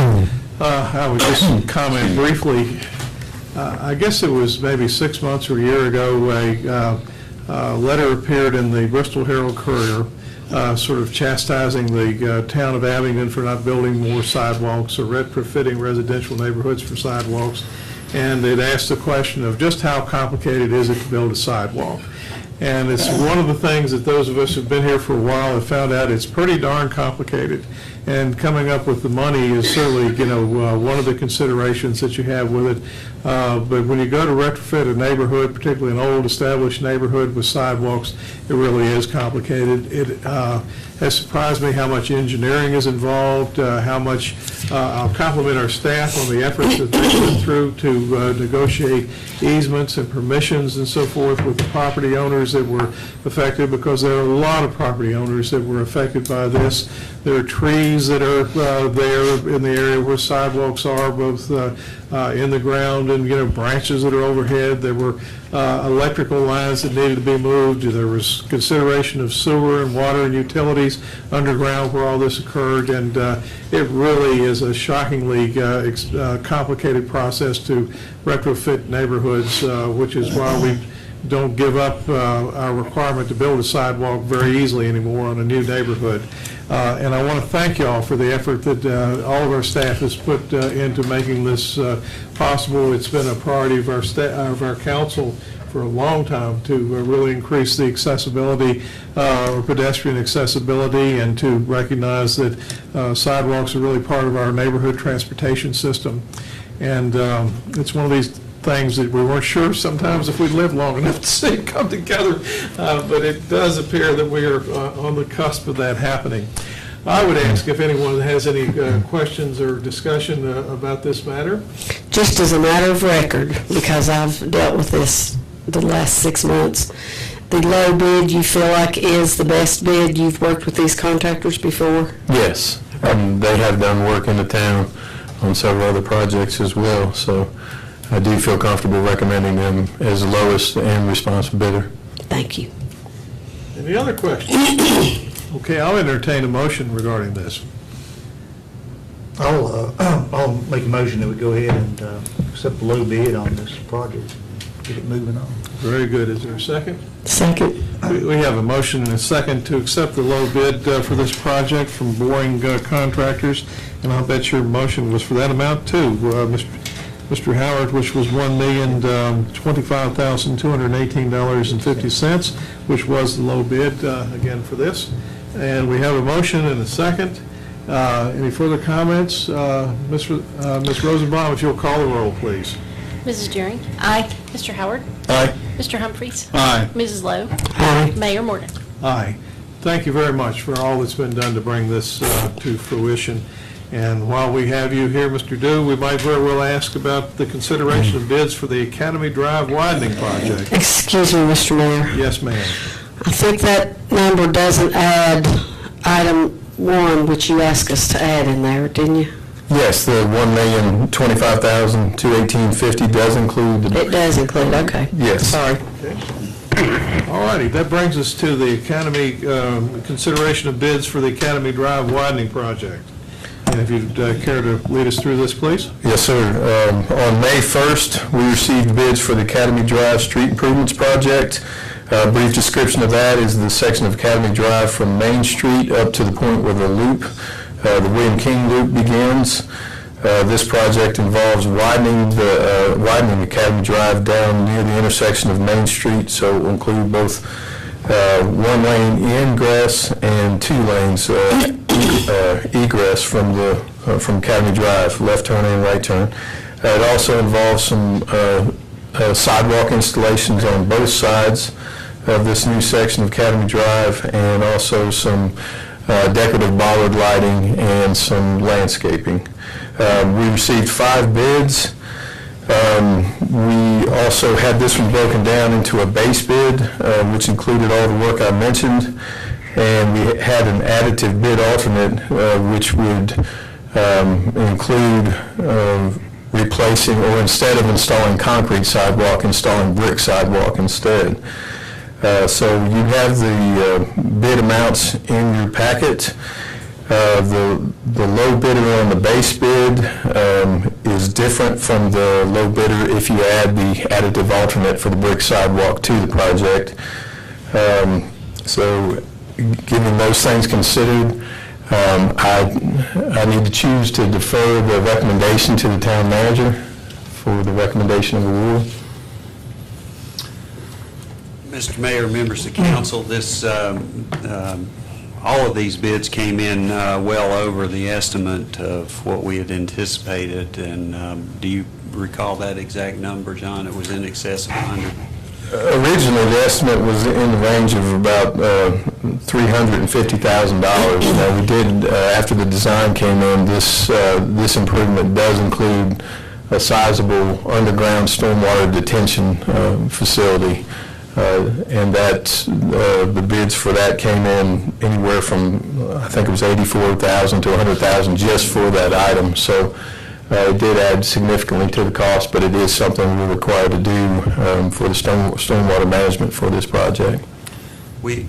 Speaker 1: I would just comment briefly. I guess it was maybe 6 months or a year ago, a letter appeared in the Bristol Herald Courier sort of chastising the town of Abingdon for not building more sidewalks or retrofitting residential neighborhoods for sidewalks. And it asked the question of just how complicated is it to build a sidewalk. And it's one of the things that those of us who've been here for a while have found out it's pretty darn complicated. And coming up with the money is certainly, one of the considerations that you have with it. But when you go to retrofit a neighborhood, particularly an old established neighborhood with sidewalks, it really is complicated. It has surprised me how much engineering is involved, how much I'll compliment our staff on the efforts that they went through to negotiate easements and permissions and so forth with the property owners that were affected, because there are a lot of property owners that were affected by this. There are trees that are there in the area where sidewalks are, both in the ground and branches that are overhead. There were electrical lines that needed to be moved. There was consideration of sewer and water and utilities underground where all this occurred, and it really is a shockingly complicated process to retrofit neighborhoods, which is why we don't give up our requirement to build a sidewalk very easily anymore on a new neighborhood. And I want to thank y'all for the effort that all of our staff has put into making this possible. It's been a priority of our council for a long time to really increase the accessibility, or pedestrian accessibility, and to recognize that sidewalks are really part of our neighborhood transportation system. And it's one of these things that we weren't sure sometimes if we'd live long enough to see it come together, but it does appear that we are on the cusp of that happening. I would ask if anyone has any questions or discussion about this matter.
Speaker 4: Just as a matter of record, because I've dealt with this the last 6 months, the low bid you feel like is the best bid? You've worked with these contractors before?
Speaker 13: Yes, they have done work in the town on several other projects as well, so I do feel comfortable recommending them as the lowest and responsible bidder.
Speaker 4: Thank you.
Speaker 1: Any other questions? Okay, I'll entertain a motion regarding this.
Speaker 10: I'll make a motion that we go ahead and accept the low bid on this project. get it moving on.
Speaker 1: Very good. Is there a second?
Speaker 6: Second.
Speaker 1: We have a motion and a second to accept the low bid for this project from boring contractors, and I'll bet your motion was for that amount too, Mr. Howard, which was $1,025,218.50, which was the low bid again for this. And we have a motion and a second. Any further comments? Ms. Rosenbaum, if you'll call the roll, please.
Speaker 2: Mrs. Deering?
Speaker 8: Aye.
Speaker 2: Mr. Howard?
Speaker 12: Aye.
Speaker 2: Mr. Humphries?
Speaker 12: Aye.
Speaker 2: Mrs. Lowe?
Speaker 6: Aye.
Speaker 2: Mayor Morgan?
Speaker 1: Aye. Thank you very much for all that's been done to bring this to fruition. And while we have you here, Mr. Dew, we might very well ask about the consideration of bids for the Academy Drive widening project.
Speaker 6: Excuse me, Mr. Mayor.
Speaker 1: Yes, ma'am.
Speaker 6: I think that number doesn't add item 1, which you asked us to add in there, didn't you?
Speaker 13: Yes, the $1,025,218.50 does include the...
Speaker 6: It does include, okay.
Speaker 13: Yes.
Speaker 6: Sorry.
Speaker 1: All righty, that brings us to the Academy, consideration of bids for the Academy Drive widening project. And if you'd care to lead us through this, please.
Speaker 13: Yes, sir. On May 1st, we received bids for the Academy Drive Street Improvements Project. A brief description of that is the section of Academy Drive from Main Street up to the point where the loop, the William King Loop begins. This project involves widening Academy Drive down near the intersection of Main Street, so it will include both 1 lane ingress and 2 lanes egress from Academy Drive, left turn and right turn. It also involves some sidewalk installations on both sides of this new section of Academy Drive, and also some decorative bollard lighting and some landscaping. We received 5 bids. We also had this one broken down into a base bid, which included all the work I mentioned, and we had an additive bid alternate, which would include replacing, or instead of installing concrete sidewalk, installing brick sidewalk instead. So you have the bid amounts in your packet. The low bidder on the base bid is different from the low bidder if you add the additive alternate for the brick sidewalk to the project. So given those things considered, I need to choose to defer the recommendation to the town manager for the recommendation of award.
Speaker 3: Mr. Mayor, members of council, all of these bids came in well over the estimate of what we had anticipated. And do you recall that exact number, John? It was in excess of 100.
Speaker 13: Originally, the estimate was in the range of about $350,000. Now, we did, after the design came in, this improvement does include a sizable underground stormwater detention facility. And that the bids for that came in anywhere from, I think it was $84,000 to $100,000 just for that item. So it did add significantly to the cost, but it is something we're required to do for the stormwater management for this project.
Speaker 3: We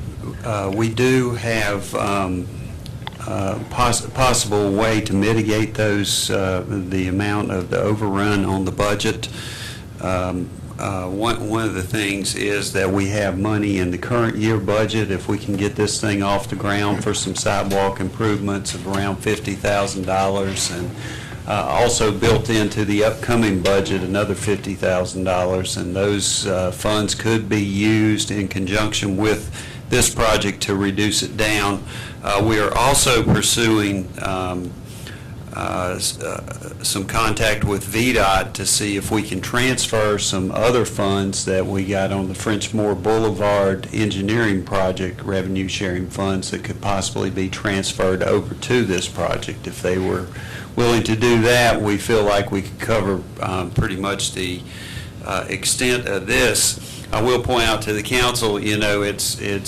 Speaker 3: do have possible way to mitigate those, the amount of the overrun on the budget. One of the things is that we have money in the current year budget. If we can get this thing off the ground for some sidewalk improvements of around $50,000, and also built into the upcoming budget another $50,000, and those funds could be used in conjunction with this project to reduce it down. We are also pursuing some contact with VDOT to see if we can transfer some other funds that we got on the Frenchmore Boulevard engineering project, revenue sharing funds that could possibly be transferred over to this project. If they were willing to do that, we feel like we could cover pretty much the extent of this. I will point out to the council, you know, it's a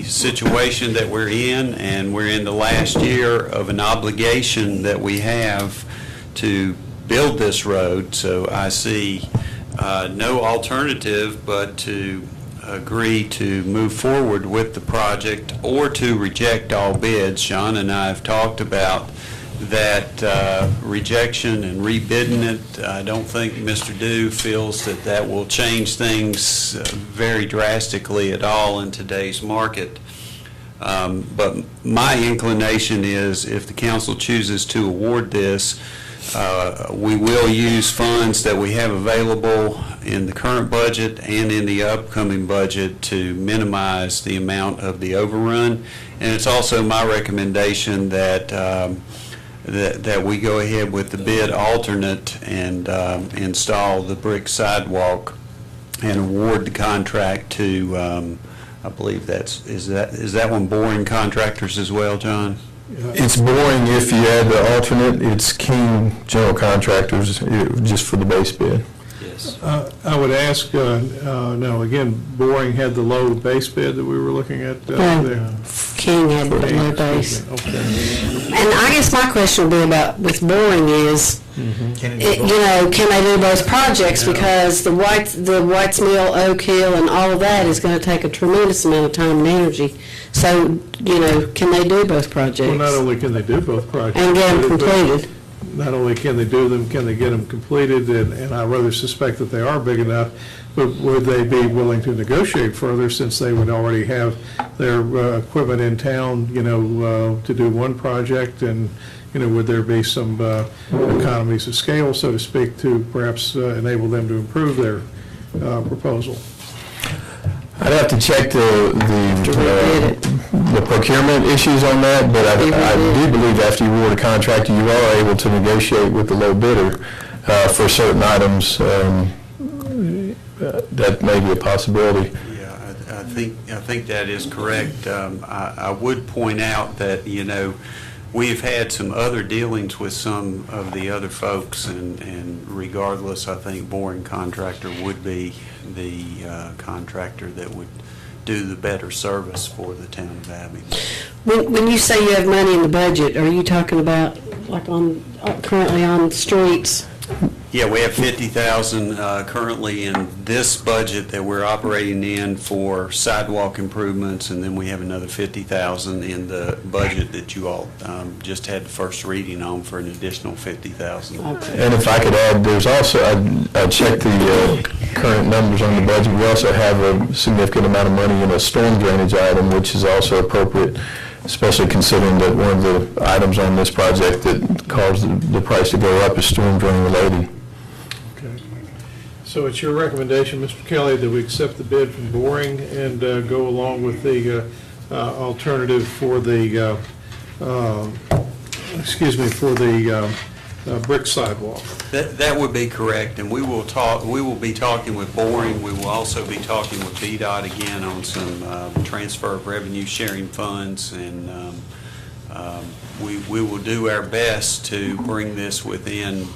Speaker 3: situation that we're in, and we're in the last year of an obligation that we have to build this road. So I see no alternative but to agree to move forward with the project or to reject all bids. John and I have talked about that rejection and rebidding it, I don't think Mr. Dew feels that that will change things very drastically at all in today's market. But my inclination is if the council chooses to award this, we will use funds that we have available in the current budget and in the upcoming budget to minimize the amount of the overrun. And it's also my recommendation that that we go ahead with the bid alternate and install the brick sidewalk and award the contract to, I believe is that one boring contractors as well, John?
Speaker 13: It's boring if you add the alternate. It's King General Contractors just for the base bid.
Speaker 3: Yes.
Speaker 1: I would ask, now again, boring had the low base bid that we were looking at there.
Speaker 4: King had the low base.
Speaker 1: Okay.
Speaker 4: And I guess my question would be about with boring is,
Speaker 10: Can
Speaker 4: can they do both projects? Because the White's Mill, Oak Hill, and all of that is going to take a tremendous amount of time and energy. So, can they do both projects?
Speaker 1: Well, not only can they do both projects.
Speaker 4: And get them completed.
Speaker 1: Not only can they do them, can they get them completed, and I rather suspect that they are big enough, but would they be willing to negotiate further since they would already have their equipment in town, to do one project, and, would there be some economies of scale, so to speak, to perhaps enable them to improve their proposal?
Speaker 13: I'd have to check the procurement issues on that, but I do believe after you award a contract, you are able to negotiate with the low bidder for certain items. That may be a possibility.
Speaker 3: Yeah, I think that is correct. I would point out that, we've had some other dealings with some of the other folks, and regardless, I think boring contractor would be the contractor that would do the better service for the town of Abingdon.
Speaker 4: When you say you have money in the budget, are you talking about like currently on streets?
Speaker 3: Yeah, we have $50,000 currently in this budget that we're operating in for sidewalk improvements, and then we have another $50,000 in the budget that you all just had the first reading on for an additional $50,000.
Speaker 4: Okay.
Speaker 13: And if I could add, there's also, I checked the current numbers on the budget. We also have a significant amount of money in a storm drainage item, which is also appropriate, especially considering that one of the items on this project that caused the price to go up is storm drain related.
Speaker 1: Okay. So it's your recommendation, Mr. Kelly, that we accept the bid from boring and go along with the alternative for the, brick sidewalk.
Speaker 3: That would be correct, and we will be talking with boring. We will also be talking with VDOT again on some transfer of revenue sharing funds, and we will do our best to bring this within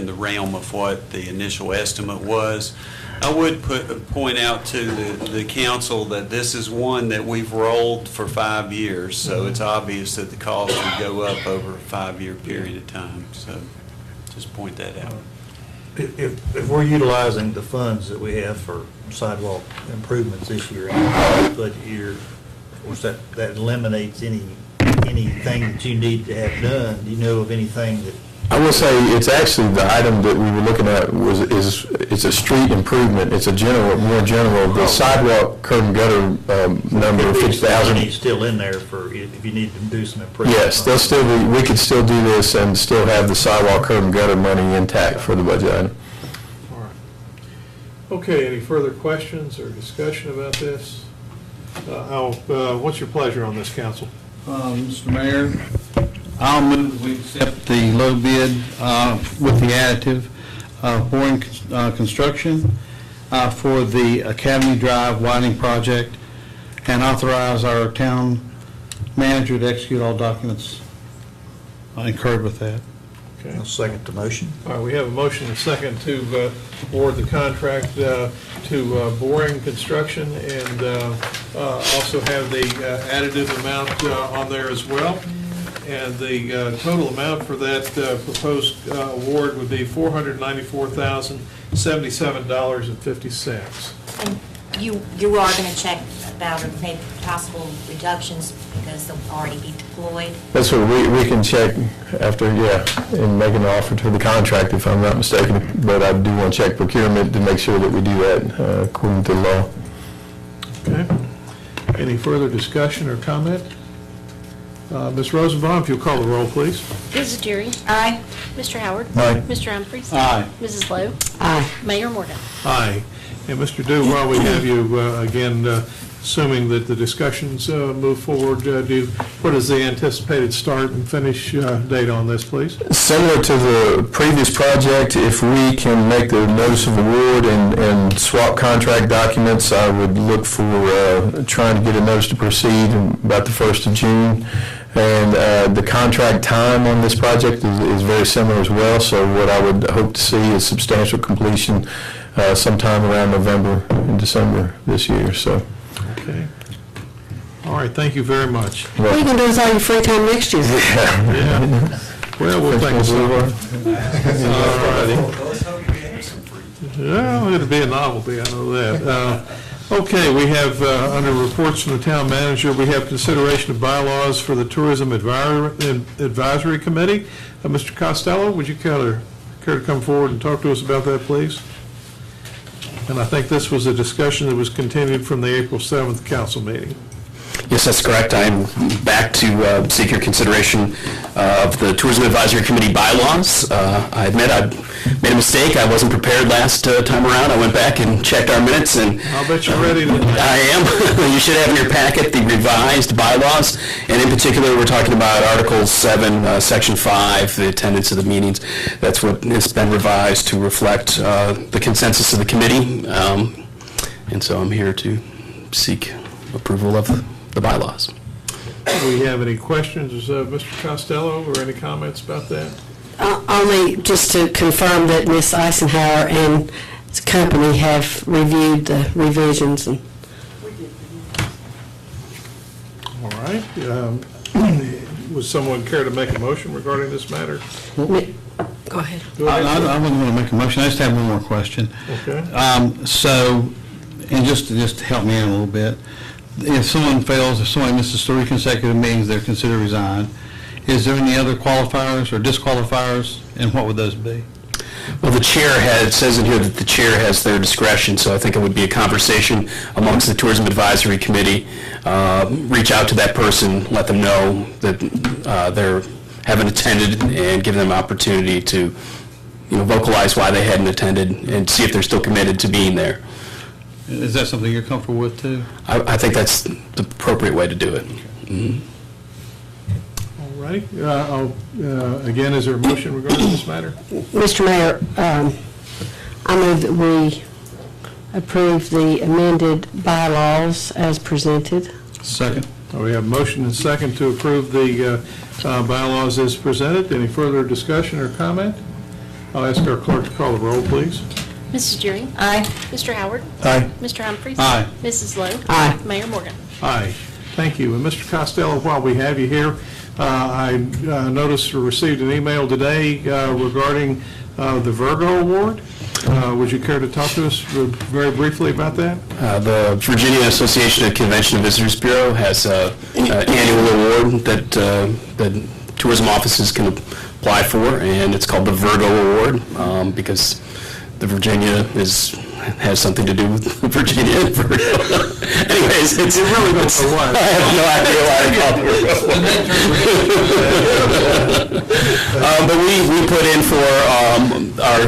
Speaker 3: the realm of what the initial estimate was. I would point out to the council that this is one that we've rolled for 5 years, so it's obvious that the cost would go up over a 5-year period of time. So just point that out.
Speaker 10: If we're utilizing the funds that we have for sidewalk improvements this year and budget year, of course, that eliminates anything that you need to have done. Do you know of anything that?
Speaker 13: I will say it's actually the item that we were looking at it's a street improvement. It's more general. The sidewalk curb and gutter number 50,000.
Speaker 10: It's still in there for if you need to do some improvement.
Speaker 13: Yes, we could still do this and still have the sidewalk curb and gutter money intact for the budget item.
Speaker 1: All right. Okay, any further questions or discussion about this? What's your pleasure on this, council?
Speaker 14: Mr. Mayor, I'll move that we accept the low bid with the additive boring construction for the Academy Drive widening project, and authorize our town manager to execute all documents incurred with that.
Speaker 1: Okay.
Speaker 10: I'll second the motion.
Speaker 1: All right, we have a motion and a second to award the contract to boring construction, and also have the additive amount on there as well. And the total amount for that proposed award would be $494,077.50.
Speaker 8: you are going to check about or maybe possible reductions because they'll already be deployed?
Speaker 13: That's what we can check after, and make an offer to the contract if I'm not mistaken. But I do want to check procurement to make sure that we do that according to the law.
Speaker 1: Okay. Any further discussion or comment? Ms. Rosenbaum, if you'll call the roll, please.
Speaker 2: Mrs. Jerry?
Speaker 8: Aye.
Speaker 2: Mr. Howard?
Speaker 13: Aye.
Speaker 2: Mr. Humphries?
Speaker 14: Aye.
Speaker 2: Mrs. Lowe?
Speaker 6: Aye.
Speaker 2: Mayor Morgan?
Speaker 1: Aye. And Mr. Dew, while we have you, again, assuming that the discussions move forward, what is the anticipated start and finish date on this, please?
Speaker 13: Similar to the previous project, if we can make the notice of award and swap contract documents, I would look for trying to get a notice to proceed in about the 1st of June. And the contract time on this project is very similar as well, so what I would hope to see is substantial completion sometime around November and December this year. So.
Speaker 1: Okay. All right, thank you very much.
Speaker 6: What are you going to do with all your free time next year?
Speaker 1: Yeah. Well, we'll think of something. All righty. Well, it'll be a novelty, I know that. Okay, we have, under reports from the town manager, we have consideration of bylaws for the Tourism Advisory Committee. Mr. Costello, would you care to come forward and talk to us about that, please? And I think this was a discussion that was continued from the April 7th council meeting.
Speaker 15: Yes, that's correct. I'm back to seek your consideration of the Tourism Advisory Committee bylaws. I admit I made a mistake. I wasn't prepared last time around. I went back and checked our minutes, and
Speaker 1: I'll bet you're ready to...
Speaker 15: I am. You should have in your packet the revised bylaws, and in particular, we're talking about Article 7, Section 5, the attendance of the meetings. That's what has been revised to reflect the consensus of the committee, and so I'm here to seek approval of the bylaws.
Speaker 1: Do we have any questions, Mr. Costello, or any comments about that?
Speaker 6: Only just to confirm that Ms. Eisenhower and the company have reviewed the revisions. And
Speaker 1: All right. Would someone care to make a motion regarding this matter?
Speaker 6: Go ahead.
Speaker 14: I wouldn't want to make a motion. I just have one more question.
Speaker 1: Okay.
Speaker 14: So, and just to help me out a little bit, if someone fails, if someone misses 3 consecutive meetings, they're considered resigned. Is there any other qualifiers or disqualifiers, and what would those be?
Speaker 15: Well, the chair it says in here that the chair has their discretion, so I think it would be a conversation amongst the Tourism Advisory Committee. Reach out to that person, let them know that they haven't attended, and give them an opportunity to, vocalize why they hadn't attended, and see if they're still committed to being there.
Speaker 14: Is that something you're comfortable with, too?
Speaker 15: I think that's the appropriate way to do it. Mm-hmm.
Speaker 1: All right. Again, is there a motion regarding this matter?
Speaker 6: Mr. Mayor, I move that we approve the amended bylaws as presented.
Speaker 14: Second.
Speaker 1: We have a motion and second to approve the bylaws as presented. Any further discussion or comment? I'll ask our clerk to call the roll, please.
Speaker 2: Mrs. Jerry?
Speaker 8: Aye.
Speaker 2: Mr. Howard?
Speaker 13: Aye.
Speaker 2: Mr. Humphries?
Speaker 14: Aye.
Speaker 2: Mrs. Lowe?
Speaker 6: Aye.
Speaker 2: Mayor Morgan?
Speaker 1: Aye. Thank you. And Mr. Costello, while we have you here, I noticed or received an email today regarding the Virgo Award. Would you care to talk to us very briefly about that?
Speaker 15: The Virginia Association of Convention and Visitors Bureau has an annual award that tourism offices can apply for, and it's called the Virgo Award because the Virginia has something to do with Virginia and Virgo. Anyways, it's really good. I have no idea why they call it Virgo. But we put in for our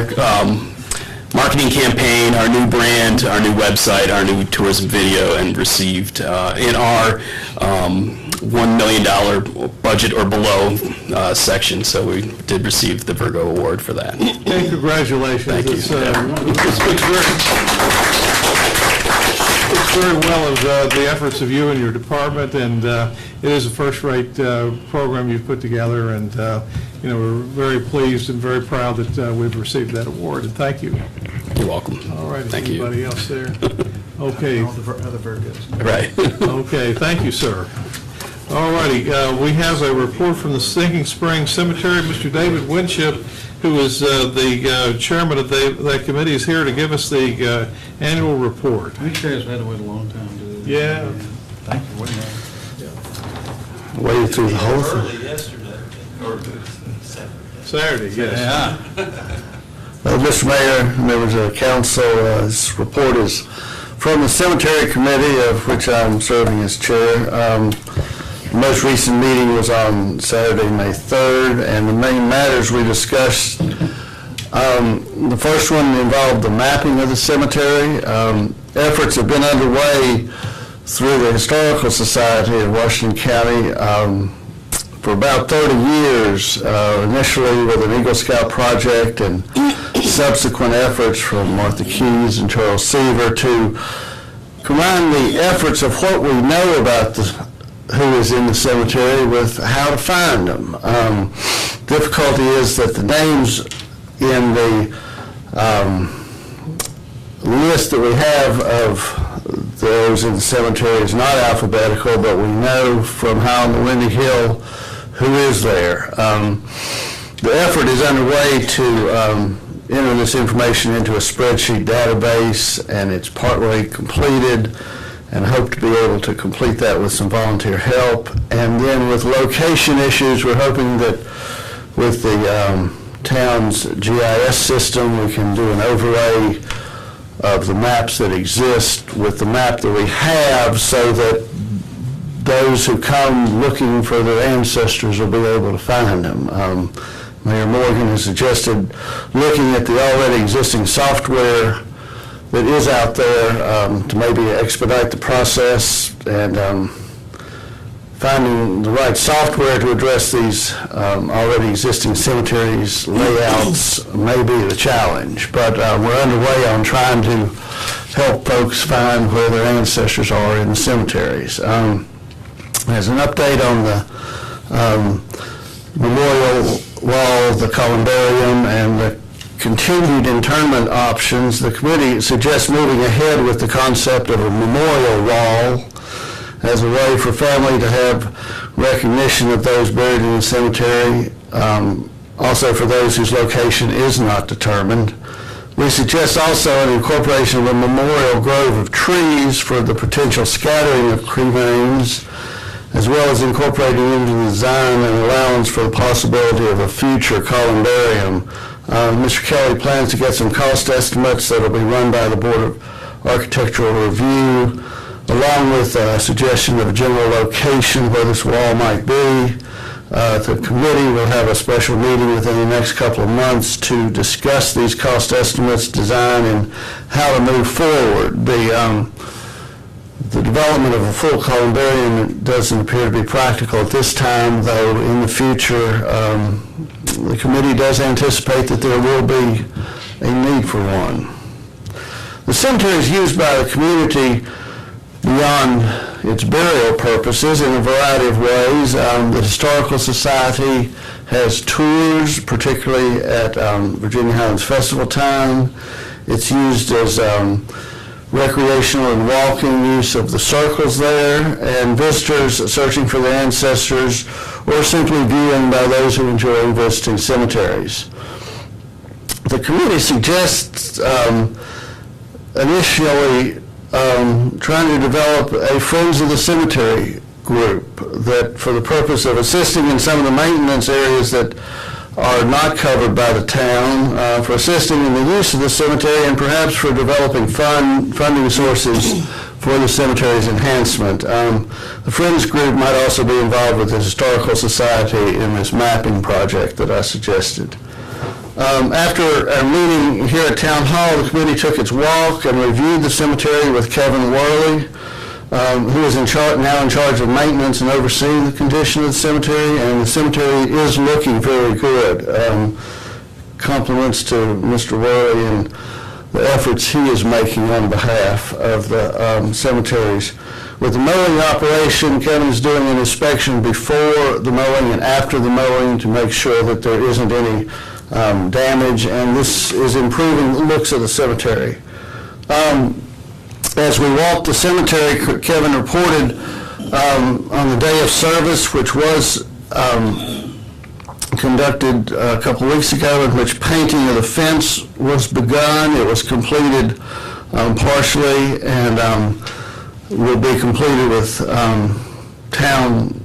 Speaker 15: marketing campaign, our new brand, our new website, our new tourism video, and received in our $1 million budget or below section, so we did receive the Virgo Award for that.
Speaker 1: And congratulations.
Speaker 15: Thank you.
Speaker 1: It speaks very well of the efforts of you and your department, and it is a first-rate program you've put together, and we're very pleased and very proud that we've received that award, and thank you.
Speaker 15: You're welcome.
Speaker 1: All right.
Speaker 15: Thank you.
Speaker 1: Anybody else there? Okay.
Speaker 10: All the other Virgos.
Speaker 15: Right.
Speaker 1: Okay, thank you, sir. All righty, we have a report from the Sinking Spring Cemetery. Mr. David Winship who is the chairman of that committee, is here to give us the annual report.
Speaker 9: We sure has had to wait a long time to do this.
Speaker 1: Yeah.
Speaker 9: Thank you.
Speaker 12: Waiting through the whole thing.
Speaker 3: Early yesterday, or
Speaker 1: Saturday, yes.
Speaker 12: Mr. Mayor, members of the council, this report is from the Cemetery Committee, of which I'm serving as chair. The most recent meeting was on Saturday, May 3rd, and the main matters we discussed, the first one involved the mapping of the cemetery. Efforts have been underway through the Historical Society of Washington County for about 30 years, initially with an Eagle Scout project and subsequent efforts from Martha Keyes and Charles Seaver to combine the efforts of what we know about who is in the cemetery with how to find them. Difficulty is that the names in the list that we have of those in the cemetery is not alphabetical, but we know from High on the Windy Hill who is there. The effort is underway to enter this information into a spreadsheet database, and it's partly completed, and hope to be able to complete that with some volunteer help. And then with location issues, we're hoping that with the town's GIS system, we can do an overlay of the maps that exist with the map that we have, so that those who come looking for their ancestors will be able to find them. Mayor Morgan has suggested looking at the already existing software that is out there to maybe expedite the process, and finding the right software to address these already existing cemeteries layouts may be the challenge. But we're underway on trying to help folks find where their ancestors are in the cemeteries. As an update on the memorial wall, the columbarium, and the continued interment options, the committee suggests moving ahead with the concept of a memorial wall as a way for family to have recognition of those buried in the cemetery, also for those whose location is not determined. We suggest also an incorporation of a memorial grove of trees for the potential scattering of cremains, as well as incorporating into the design an allowance for the possibility of a future columbarium. Mr. Kelly plans to get some cost estimates that will be run by the Board of Architectural Review, along with a suggestion of a general location where this wall might be. The committee will have a special meeting within the next couple of months to discuss these cost estimates, design, and how to move forward. The development of a full columbarium doesn't appear to be practical at this time, though in the future the committee does anticipate that there will be a need for one. The cemetery is used by the community beyond its burial purposes in a variety of ways. The Historical Society has tours, particularly at Virginia Highlands Festival time. It's used as recreational and walking use of the circles there, and visitors searching for their ancestors, or simply viewing by those who enjoy visiting cemeteries. The committee suggests initially trying to develop a Friends of the Cemetery group that, for the purpose of assisting in some of the maintenance areas that are not covered by the town, for assisting in the use of the cemetery, and perhaps for developing funding sources for the cemetery's enhancement. The Friends group might also be involved with the Historical Society in this mapping project that I suggested. After a meeting here at Town Hall, the committee took its walk and reviewed the cemetery with Kevin Worley, who is now in charge of maintenance and overseeing the condition of the cemetery, and the cemetery is looking very good. Compliments to Mr. Worley and the efforts he is making on behalf of the cemeteries. With the mowing operation, Kevin is doing an inspection before the mowing and after the mowing to make sure that there isn't any damage, and this is improving the looks of the cemetery. As we walked the cemetery, Kevin reported on the day of service, which was conducted a couple weeks ago in which painting of the fence was begun. It was completed partially and will be completed with town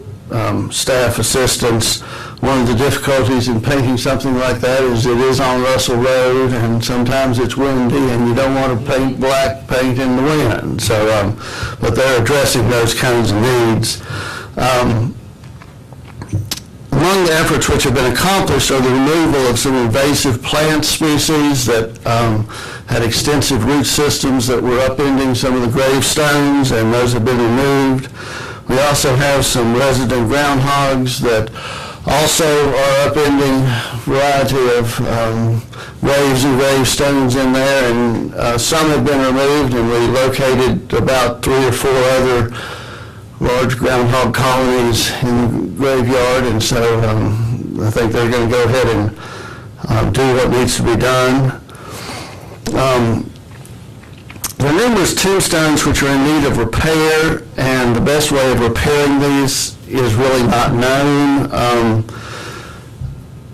Speaker 12: staff assistance. One of the difficulties in painting something like that is it is on Russell Road, and sometimes it's windy, and you don't want to paint black paint in the wind. So, but they're addressing those kinds of needs. Among the efforts which have been accomplished are the removal of some invasive plant species that had extensive root systems that were upending some of the gravestones, and those have been removed. We also have some resident groundhogs that also are upending a variety of graves and gravestones in there, and some have been removed, and we located about 3 or 4 other large groundhog colonies in the graveyard, and so I think they're going to go ahead and do what needs to be done. There are numerous tombstones which are in need of repair, and the best way of repairing these is really not known.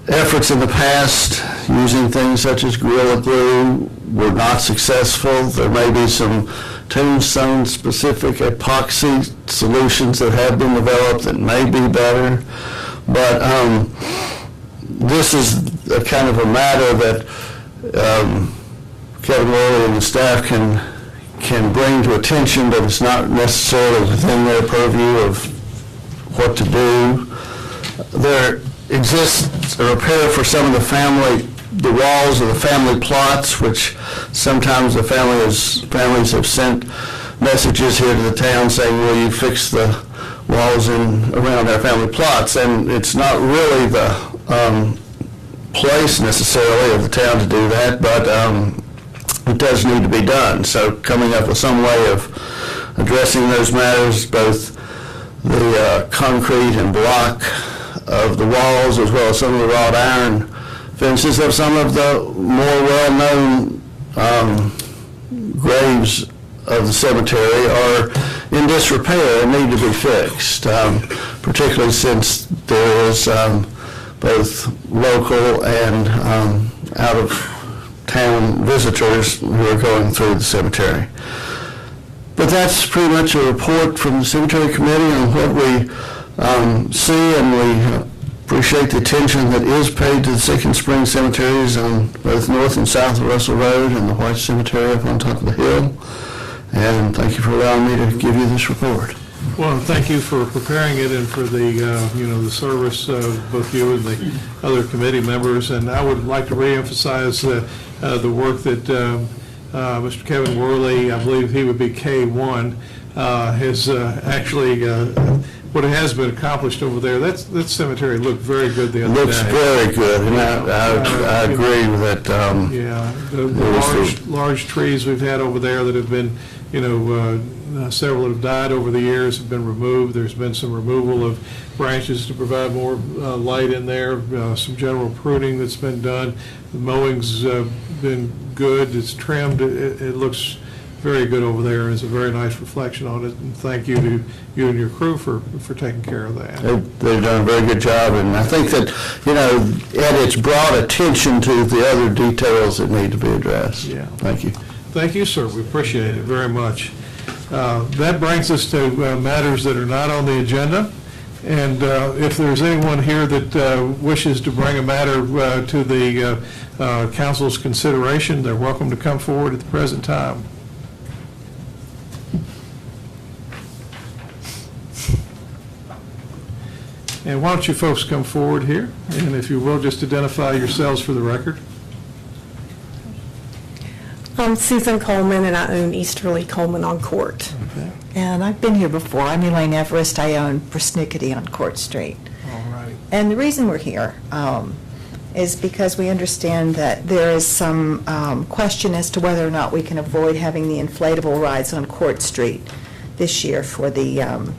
Speaker 12: Efforts in the past using things such as Gorilla Glue were not successful. There may be some tombstone-specific epoxy solutions that have been developed that may be better, but this is a kind of a matter that Kevin Worley and the staff can bring to attention, but it's not necessarily within their purview of what to do. There exists a repair for some of the walls of the family plots, which sometimes the families have sent messages here to the town saying, will you fix the walls around our family plots? And it's not really the place necessarily of the town to do that, but it does need to be done. So coming up with some way of addressing those matters, both the concrete and block of the walls as well as some of the wrought iron fences of some of the more well-known graves of the cemetery are in disrepair and need to be fixed, particularly since there is both local and out-of-town visitors who are going through the cemetery. But that's pretty much a report from the Cemetery Committee on what we see, and we appreciate the attention that is paid to the Sick and Spring cemeteries on both north and south of Russell Road and the White Cemetery up on top of the hill. And thank you for allowing me to give you this report.
Speaker 1: Well, thank you for preparing it and for the, the service of both you and the other committee members. And I would like to reemphasize the work that Mr. Kevin Worley, I believe he would be K1, has actually, what has been accomplished over there. That cemetery looked very good the other day.
Speaker 12: Looks very good, and I agree with that.
Speaker 1: The large trees we've had over there that have been, several that have died over the years have been removed. There's been some removal of branches to provide more light in there, some general pruning that's been done. The mowing's been good. It's trimmed. It looks very good over there. It's a very nice reflection on it, and thank you to you and your crew for taking care of that.
Speaker 12: They've done a very good job, and I think that, it's brought attention to the other details that need to be addressed.
Speaker 1: Yeah.
Speaker 12: Thank you.
Speaker 1: Thank you, sir. We appreciate it very much. That brings us to matters that are not on the agenda, and if there's anyone here that wishes to bring a matter to the council's consideration, they're welcome to come forward at the present time. And why don't you folks come forward here, and if you will, just identify yourselves for the record.
Speaker 16: I'm Susan Coleman, and I own Easterly Coleman on Court.
Speaker 1: Okay.
Speaker 17: And I've been here before. I'm Elaine Everest. I own Persnickety on Court Street.
Speaker 1: All right.
Speaker 17: And the reason we're here is because we understand that there is some question as to whether or not we can avoid having the inflatable rides on Court Street this year for the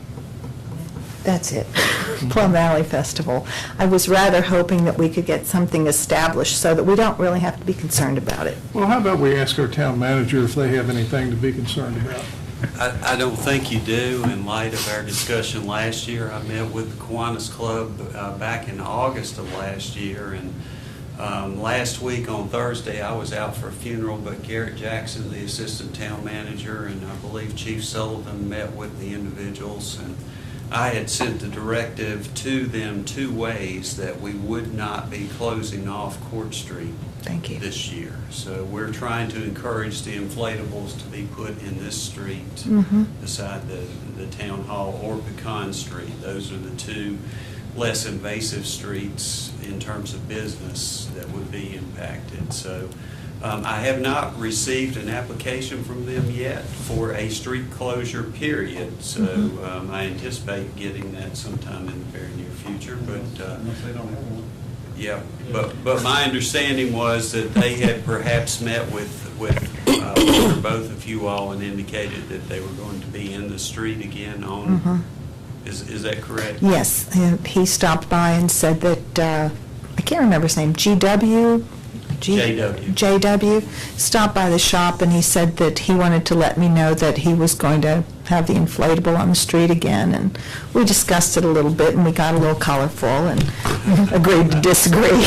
Speaker 17: Plum Valley Festival. I was rather hoping that we could get something established so that we don't really have to be concerned about it.
Speaker 1: Well, how about we ask our town manager if they have anything to be concerned about?
Speaker 3: I don't think you do. In light of our discussion last year, I met with the Kiwanis Club back in August of last year, and last week on Thursday, I was out for a funeral, but Garrett Jackson, the assistant town manager, and I believe Chief Sullivan met with the individuals, and I had sent the directive to them 2 ways that we would not be closing off Court Street this year. So we're trying to encourage the inflatables to be put in this street beside the town hall or Pecan Street. Those are the 2 less invasive streets in terms of business that would be impacted. So I have not received an application from them yet for a street closure period. So I anticipate getting that sometime in the very near future. But
Speaker 9: Unless they don't have one.
Speaker 3: yeah, but my understanding was that they had perhaps met with both of you all and indicated that they were going to be in the street again on. Is that correct?
Speaker 17: Yes, he stopped by and said that, I can't remember his name, JW, stopped by the shop, and he said that he wanted to let me know that he was going to have the inflatable on the street again, and we discussed it a little bit, and we got a little colorful and agreed to disagree.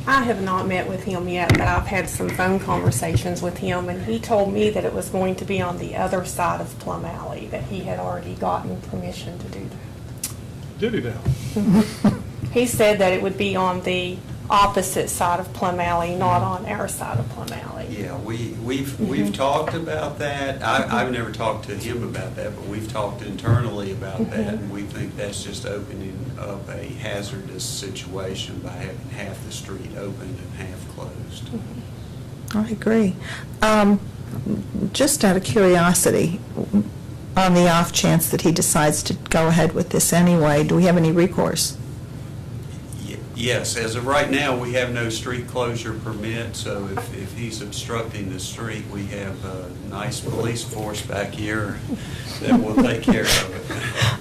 Speaker 16: I have not met with him yet, but I've had some phone conversations with him, and he told me that it was going to be on the other side of Plum Alley, that he had already gotten permission to do that.
Speaker 1: Did he now?
Speaker 16: He said that it would be on the opposite side of Plum Alley, not on our side of Plum Alley.
Speaker 3: Yeah, we've talked about that. I've never talked to him about that, but we've talked internally about that, and we think that's just opening up a hazardous situation by having half the street open and half closed.
Speaker 17: I agree. Just out of curiosity, on the off chance that he decides to go ahead with this anyway, do we have any recourse?
Speaker 3: Yes, as of right now, we have no street closure permit, so if he's obstructing the street, we have a nice police force back here that will take care of it.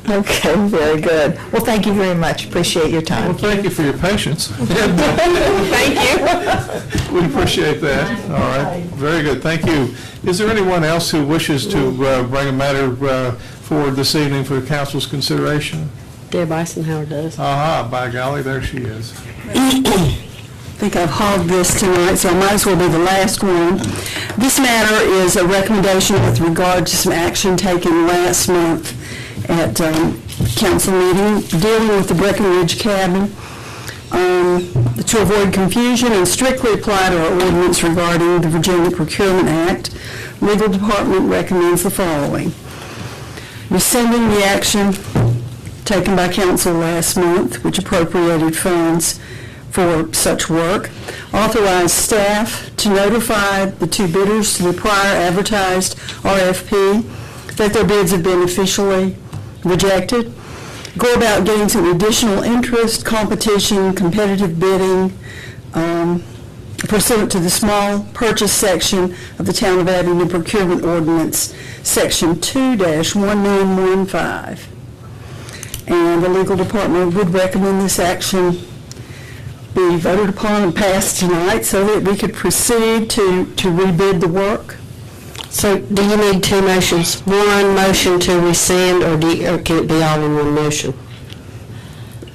Speaker 17: Okay, very good. Well, thank you very much. Appreciate your time.
Speaker 1: Well, thank you for your patience.
Speaker 16: Thank you.
Speaker 1: We appreciate that. All right, very good, thank you. Is there anyone else who wishes to bring a matter forward this evening for the council's consideration?
Speaker 18: Deb Eisenhower does.
Speaker 1: Aha, by golly, there she is.
Speaker 6: I think I've hogged this tonight, so I might as well be the last one. This matter is a recommendation with regard to some action taken last month at council meeting dealing with the Breckenridge cabin. To avoid confusion and strictly apply to our ordinance regarding the Virginia Procurement Act, Legal Department recommends the following. Rescinding the action taken by council last month, which appropriated funds for such work. Authorize staff to notify the 2 bidders to the prior advertised RFP that their bids have been officially rejected. Go about getting some additional interest, competition, competitive bidding pursuant to the small purchase section of the Town of Abingdon Procurement Ordinance, Section 2-1915. And the legal department would recommend this action be voted upon and passed tonight so that we could proceed to rebid the work.
Speaker 18: So do you need 2 motions? One motion to rescind, or can it be all in one motion?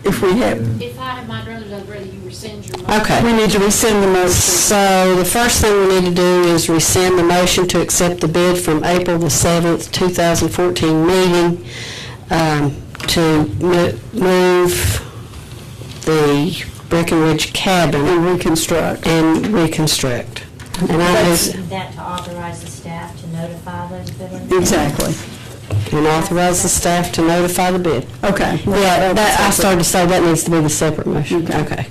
Speaker 6: If we have,
Speaker 2: If I have my druthers, I'd rather you rescind your motion.
Speaker 18: Okay.
Speaker 6: we need to rescind the motion.
Speaker 18: So the first thing we need to do is rescind the motion to accept the bid from April the 7th, 2014 meeting to move the Breckenridge cabin
Speaker 6: And reconstruct.
Speaker 18: And I move
Speaker 8: That to authorize the staff to notify those bidders?
Speaker 6: Exactly.
Speaker 18: and authorize the staff to notify the bid.
Speaker 6: Okay.
Speaker 18: Yeah, I started to say that needs to be the separate motion. Okay.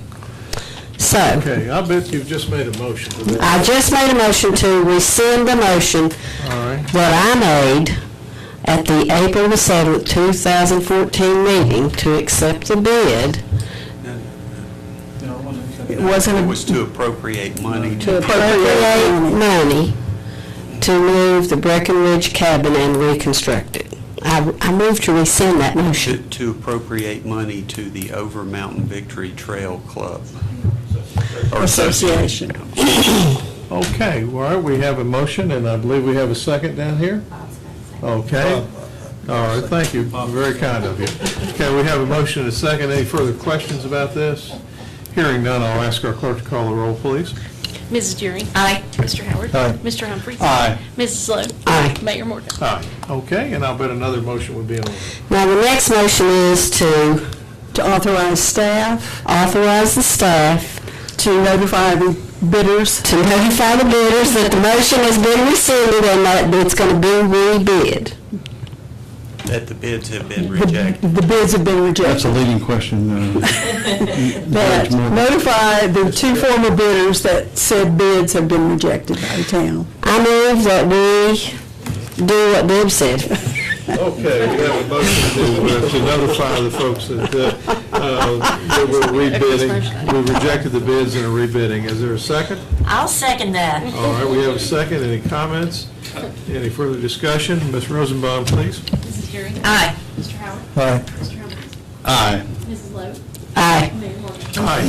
Speaker 18: So,
Speaker 1: Okay, I bet you've just made a motion.
Speaker 18: I just made a motion to rescind the motion
Speaker 1: All right.
Speaker 18: that I made at the April the 7th, 2014 meeting to accept the bid.
Speaker 6: It wasn't.
Speaker 3: It was to appropriate money
Speaker 18: To appropriate money to move the Breckenridge cabin and reconstruct it. I move to rescind that motion.
Speaker 3: to appropriate money to the Over Mountain Victory Trail Club. Or
Speaker 6: Association.
Speaker 1: Okay, all right, we have a motion, and I believe we have a second down here.
Speaker 8: I'll
Speaker 1: Okay. All right, thank you. Very kind of you. Okay, we have a motion and a second. Any further questions about this? Hearing none, I'll ask our clerk to call the roll, please.
Speaker 2: Mrs. Deering.
Speaker 8: Aye.
Speaker 2: Mr. Howard.
Speaker 1: Aye.
Speaker 2: Mr. Humphries.
Speaker 14: Aye.
Speaker 2: Mrs. Lowe.
Speaker 18: Aye.
Speaker 2: Mayor Morgan.
Speaker 1: Aye. Okay, and I'll bet another motion would be in order.
Speaker 18: Now, the next motion is to
Speaker 6: authorize staff
Speaker 18: authorize the staff
Speaker 6: to notify the bidders.
Speaker 18: to notify the bidders that the motion has been rescinded and that it's going to be rebid.
Speaker 3: That the bids have been rejected.
Speaker 6: The bids have been
Speaker 14: That's a
Speaker 6: rejected.
Speaker 14: leading question.
Speaker 6: That notify the two former bidders that said bids have been rejected by the town.
Speaker 18: I move that we do what Deb said.
Speaker 1: Okay, we have a motion to notify the folks that we're rebidding. We rejected the bids and are rebidding. Is there a second?
Speaker 8: I'll second that.
Speaker 1: All right, we have a second. Any comments? Any further discussion? Ms. Rosenbaum, please.
Speaker 2: Mrs. Deering.
Speaker 8: Aye.
Speaker 2: Mr. Howard.
Speaker 1: Aye.
Speaker 2: Mr. Humphries.
Speaker 14: Aye.
Speaker 2: Mrs. Lowe.
Speaker 18: Aye.
Speaker 2: Mayor Morgan.
Speaker 1: Aye.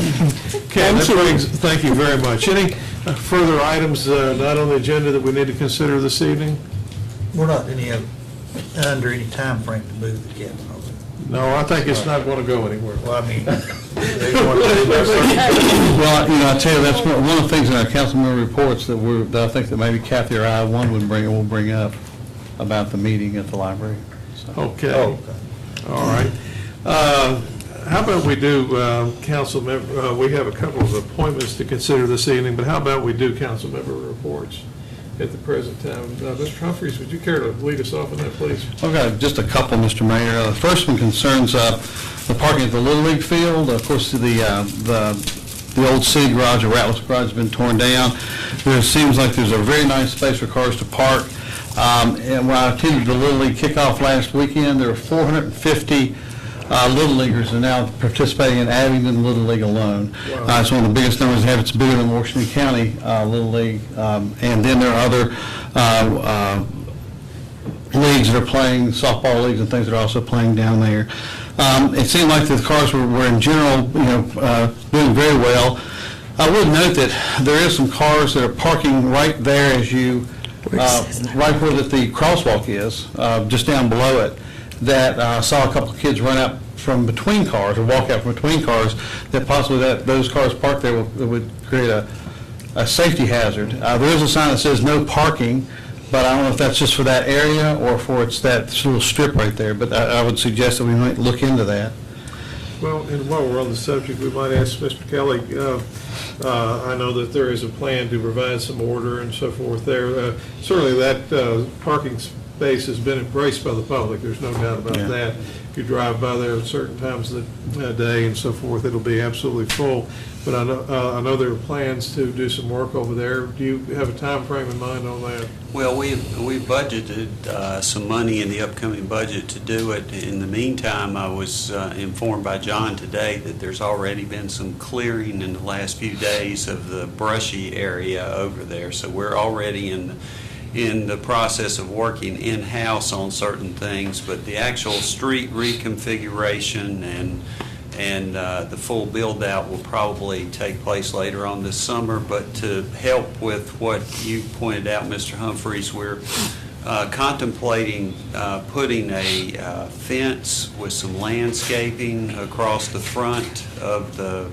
Speaker 1: Okay, that brings, thank you very much. Any further items not on the agenda that we need to consider this evening?
Speaker 10: We're not under any time frame to move it yet.
Speaker 1: No, I think it's not going to go anywhere.
Speaker 10: Well, I mean,
Speaker 14: Well, I tell you, that's one of the things in our council member reports that I think that maybe Kathy or I, one will bring up about the meeting at the library. So.
Speaker 1: Okay.
Speaker 10: Oh,
Speaker 1: All right. How about we do, council member, we have a couple of appointments to consider this evening, but how about we do council member reports at the present time? Mr. Humphries, would you care to lead us off on that, please?
Speaker 14: I've got just a couple, Mr. Mayor. The first one concerns the parking at the Little League field. Of course, the old city garage, or Rattlers garage, has been torn down. There seems like there's a very nice space for cars to park. And when I attended the Little League kickoff last weekend, there were 450 Little Leaguers are now participating in Abingdon Little League alone.
Speaker 1: Wow.
Speaker 14: It's one of the biggest numbers they have. It's bigger than Washington County Little League. And then there are other leagues that are playing, softball leagues and things that are also playing down there. It seemed like the cars were in general, doing very well. I would note that there is some cars that are parking right there as you, right where the crosswalk is, just down below it, that I saw a couple of kids run out from between cars, or walk out from between cars, that possibly those cars parked there would create a safety hazard. There is a sign that says no parking, but I don't know if that's just for that area or for it's that little strip right there, but I would suggest that we might look into that.
Speaker 1: Well, and while we're on the subject, we might ask Mr. Kelly, I know that there is a plan to provide some order and so forth there. Certainly that parking space has been embraced by the public, there's no doubt about that. If you drive by there at certain times of the day and so forth, it'll be absolutely full. But I know there are plans to do some work over there. Do you have a time frame in mind on that?
Speaker 3: Well, we budgeted some money in the upcoming budget to do it. In the meantime, I was informed by John today that there's already been some clearing in the last few days of the brushy area over there. So we're already in the process of working in-house on certain things, but the actual street reconfiguration and the full build-out will probably take place later on this summer. But to help with what you pointed out, Mr. Humphries, we're contemplating putting a fence with some landscaping across the front of the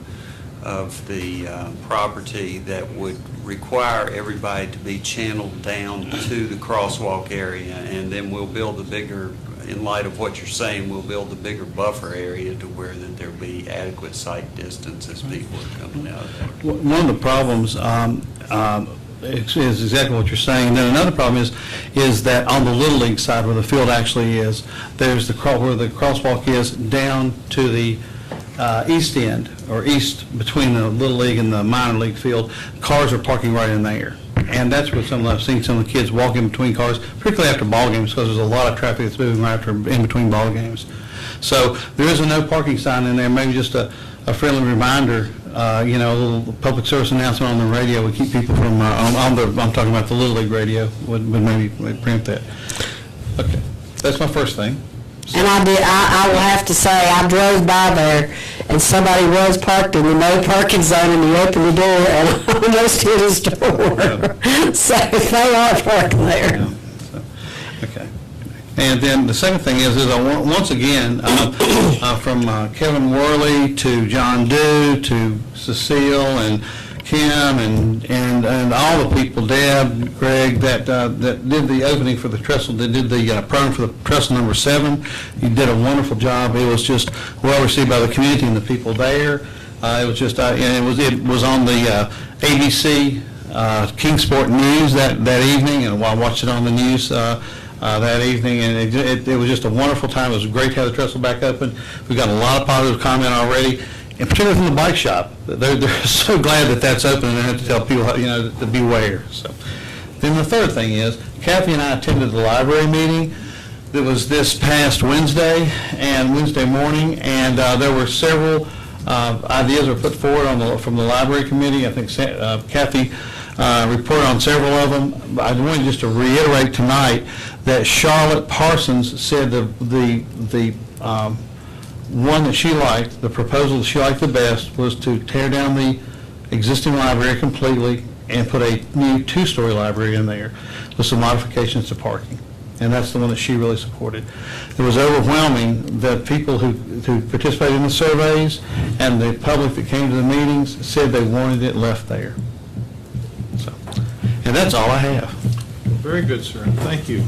Speaker 3: property that would require everybody to be channeled down to the crosswalk area, and then we'll build a bigger, in light of what you're saying, we'll build a bigger buffer area to where that there'll be adequate sight distance as people are coming out of there.
Speaker 14: One of the problems is exactly what you're saying. And then another problem is that on the Little League side where the field actually is, there's where the crosswalk is down to the east end, or east between the Little League and the minor league field. Cars are parking right in there. And that's what I've seen some of the kids walking between cars, particularly after ball games, because there's a lot of traffic that's moving right after in between ball games. So there is a no parking sign in there, maybe just a friendly reminder, a little public service announcement on the radio would keep people from, I'm talking about the Little League radio, would maybe preempt that. Okay, that's my first thing.
Speaker 18: And I will have to say, I drove by there, and somebody was parked in the no parking zone, and he opened the door, and I almost hit his door. So they are parking there.
Speaker 14: Okay. And then the second thing is I want, once again, from Kevin Worley to John Dew to Cecile and Kim and all the people, Deb, Greg, that did the opening for the trestle, that did the program for the trestle number 7. You did a wonderful job. It was just well received by the community and the people there. It was just, and it was on the ABC Kingsport News that evening, and I watched it on the news that evening, and it was just a wonderful time. It was great to have the trestle back open. We got a lot of positive comment already, and particularly from the bike shop. They're so glad that that's open, and they have to tell people, to beware. So, then the third thing is, Kathy and I attended the library meeting that was this past Wednesday morning, and there were several ideas were put forward from the library committee. I think Kathy reported on several of them. I wanted just to reiterate tonight that Charlotte Parsons said the one that she liked, the proposal that she liked the best, was to tear down the existing library completely and put a new 2-story library in there with some modifications to parking. And that's the one that she really supported. It was overwhelming that people who participated in the surveys and the public that came to the meetings said they wanted it left there. So, and that's all I have.
Speaker 1: Very good, sir. Thank you.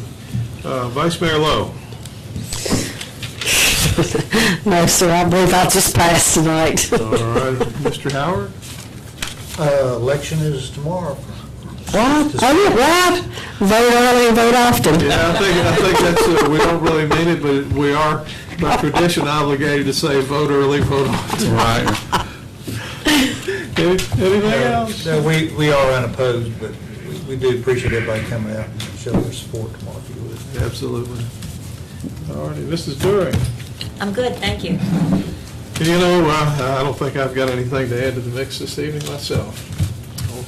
Speaker 1: Vice Mayor Lowe.
Speaker 18: No, sir, I believe I'll just pass tonight.
Speaker 1: All right. Mr. Howard?
Speaker 10: Election is tomorrow.
Speaker 18: What? Oh, right. Vote early and vote often.
Speaker 1: Yeah, I think that's, we don't really mean it, but we are, by tradition, obligated to say vote early, vote often.
Speaker 14: Right.
Speaker 1: Anything else?
Speaker 10: No, we are unopposed, but we do appreciate everybody coming out and showing their support tomorrow, if you would.
Speaker 1: Absolutely. All righty, Mrs. During.
Speaker 8: I'm good, thank you.
Speaker 1: I don't think I've got anything to add to the mix this evening myself.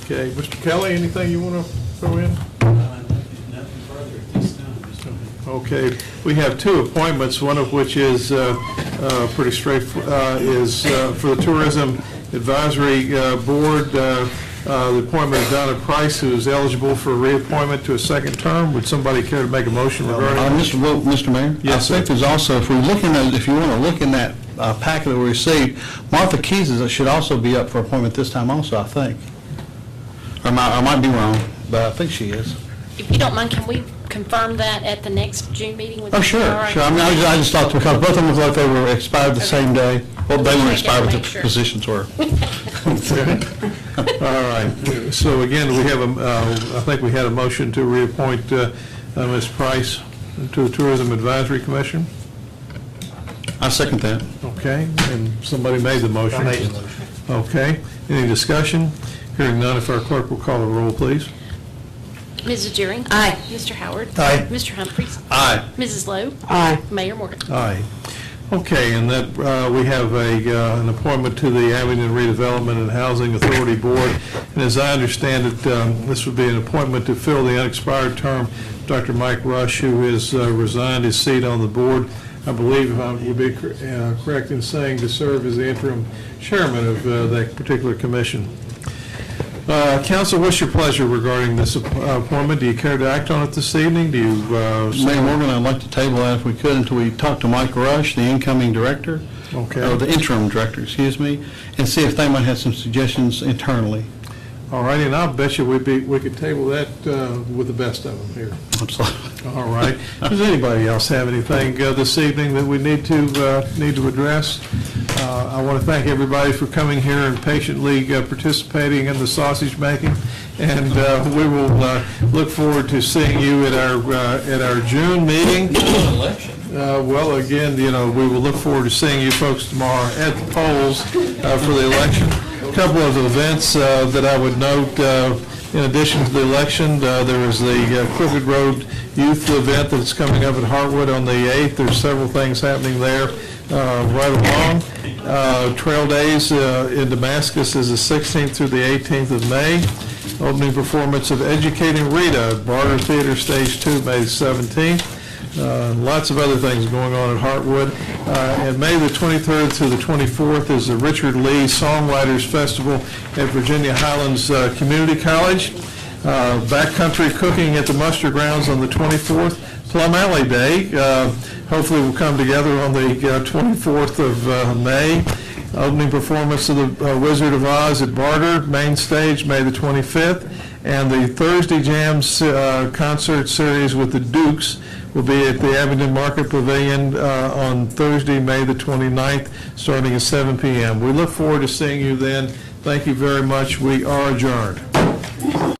Speaker 1: Okay, Mr. Kelly, anything you want to throw in?
Speaker 19: Nothing further at this time.
Speaker 1: Okay, we have 2 appointments, one of which is pretty straightforward, is for the Tourism Advisory Board. The appointment of Donna Price, who is eligible for reappointment to a second term. Would somebody care to make a motion regarding that?
Speaker 14: Mr. Mayor?
Speaker 1: Yes,
Speaker 14: I think there's also, if you want to look in that packet that we received, Martha Keys should also be up for appointment this time also, I think. I might be wrong, but I think she is.
Speaker 2: If you don't mind, can we confirm that at the next June meeting?
Speaker 14: Oh, sure, sure. I mean, I just thought, because both of them looked like they were expired the same day. Well, they weren't expired, but the positions were.
Speaker 1: All right. So again, we have I think we had a motion to reappoint Ms. Price to the Tourism Advisory Commission.
Speaker 14: I second that.
Speaker 1: Okay, and somebody made the motion.
Speaker 10: I made the motion.
Speaker 1: Okay. Any discussion? Hearing none, if our clerk will call the roll, please.
Speaker 2: Mrs. Deering?
Speaker 8: Aye.
Speaker 2: Mr. Howard?
Speaker 1: Aye.
Speaker 2: Mr. Humphries?
Speaker 14: Aye.
Speaker 2: Mrs. Lowe?
Speaker 18: Aye.
Speaker 2: Mayor Morgan?
Speaker 1: Aye. Okay, and that we have an appointment to the Abingdon Redevelopment and Housing Authority Board. And as I understand it, this would be an appointment to fill the unexpired term of Dr. Mike Rush, who has resigned his seat on the board. I believe I would be correct in saying to serve as the interim chairman of that particular commission. Council, what's your pleasure regarding this appointment? Do you care to act on it this evening? Do you?
Speaker 14: Mayor Morgan, I'd like to table that if we could until we talk to Mike Rush, the incoming director,
Speaker 1: Okay.
Speaker 14: or the interim director, excuse me, and see if they might have some suggestions internally.
Speaker 1: All right, and I'll bet you we could table that with the best of them here.
Speaker 14: Absolutely.
Speaker 1: All right. Does anybody else have anything this evening that we need to address? I want to thank everybody for coming here and patiently participating in the sausage making, and we will look forward to seeing you at our June meeting.
Speaker 9: Election.
Speaker 1: Well, again, we will look forward to seeing you folks tomorrow at the polls for the election. A couple of events that I would note, in addition to the election, there is the Crooked Road Youth event that's coming up at Hartwood on the 8th. There's several things happening there right along. Trail Days in Damascus is the 16th through the 18th of May. Opening performance of Educating Rita at Barter Theater Stage 2, May 17th. Lots of other things going on at Hartwood. And May the 23rd through the 24th is the Richard Lee Songwriters Festival at Virginia Highlands Community College. Backcountry cooking at the Muster Grounds on the 24th. Plum Alley Day. Hopefully we'll come together on the 24th of May. Opening performance of the Wizard of Oz at Barter, main stage, May the 25th. And the Thursday Jams concert series with the Dukes will be at the Abingdon Market Pavilion on Thursday, May the 29th, starting at 7 p.m. We look forward to seeing you then. Thank you very much. We are adjourned.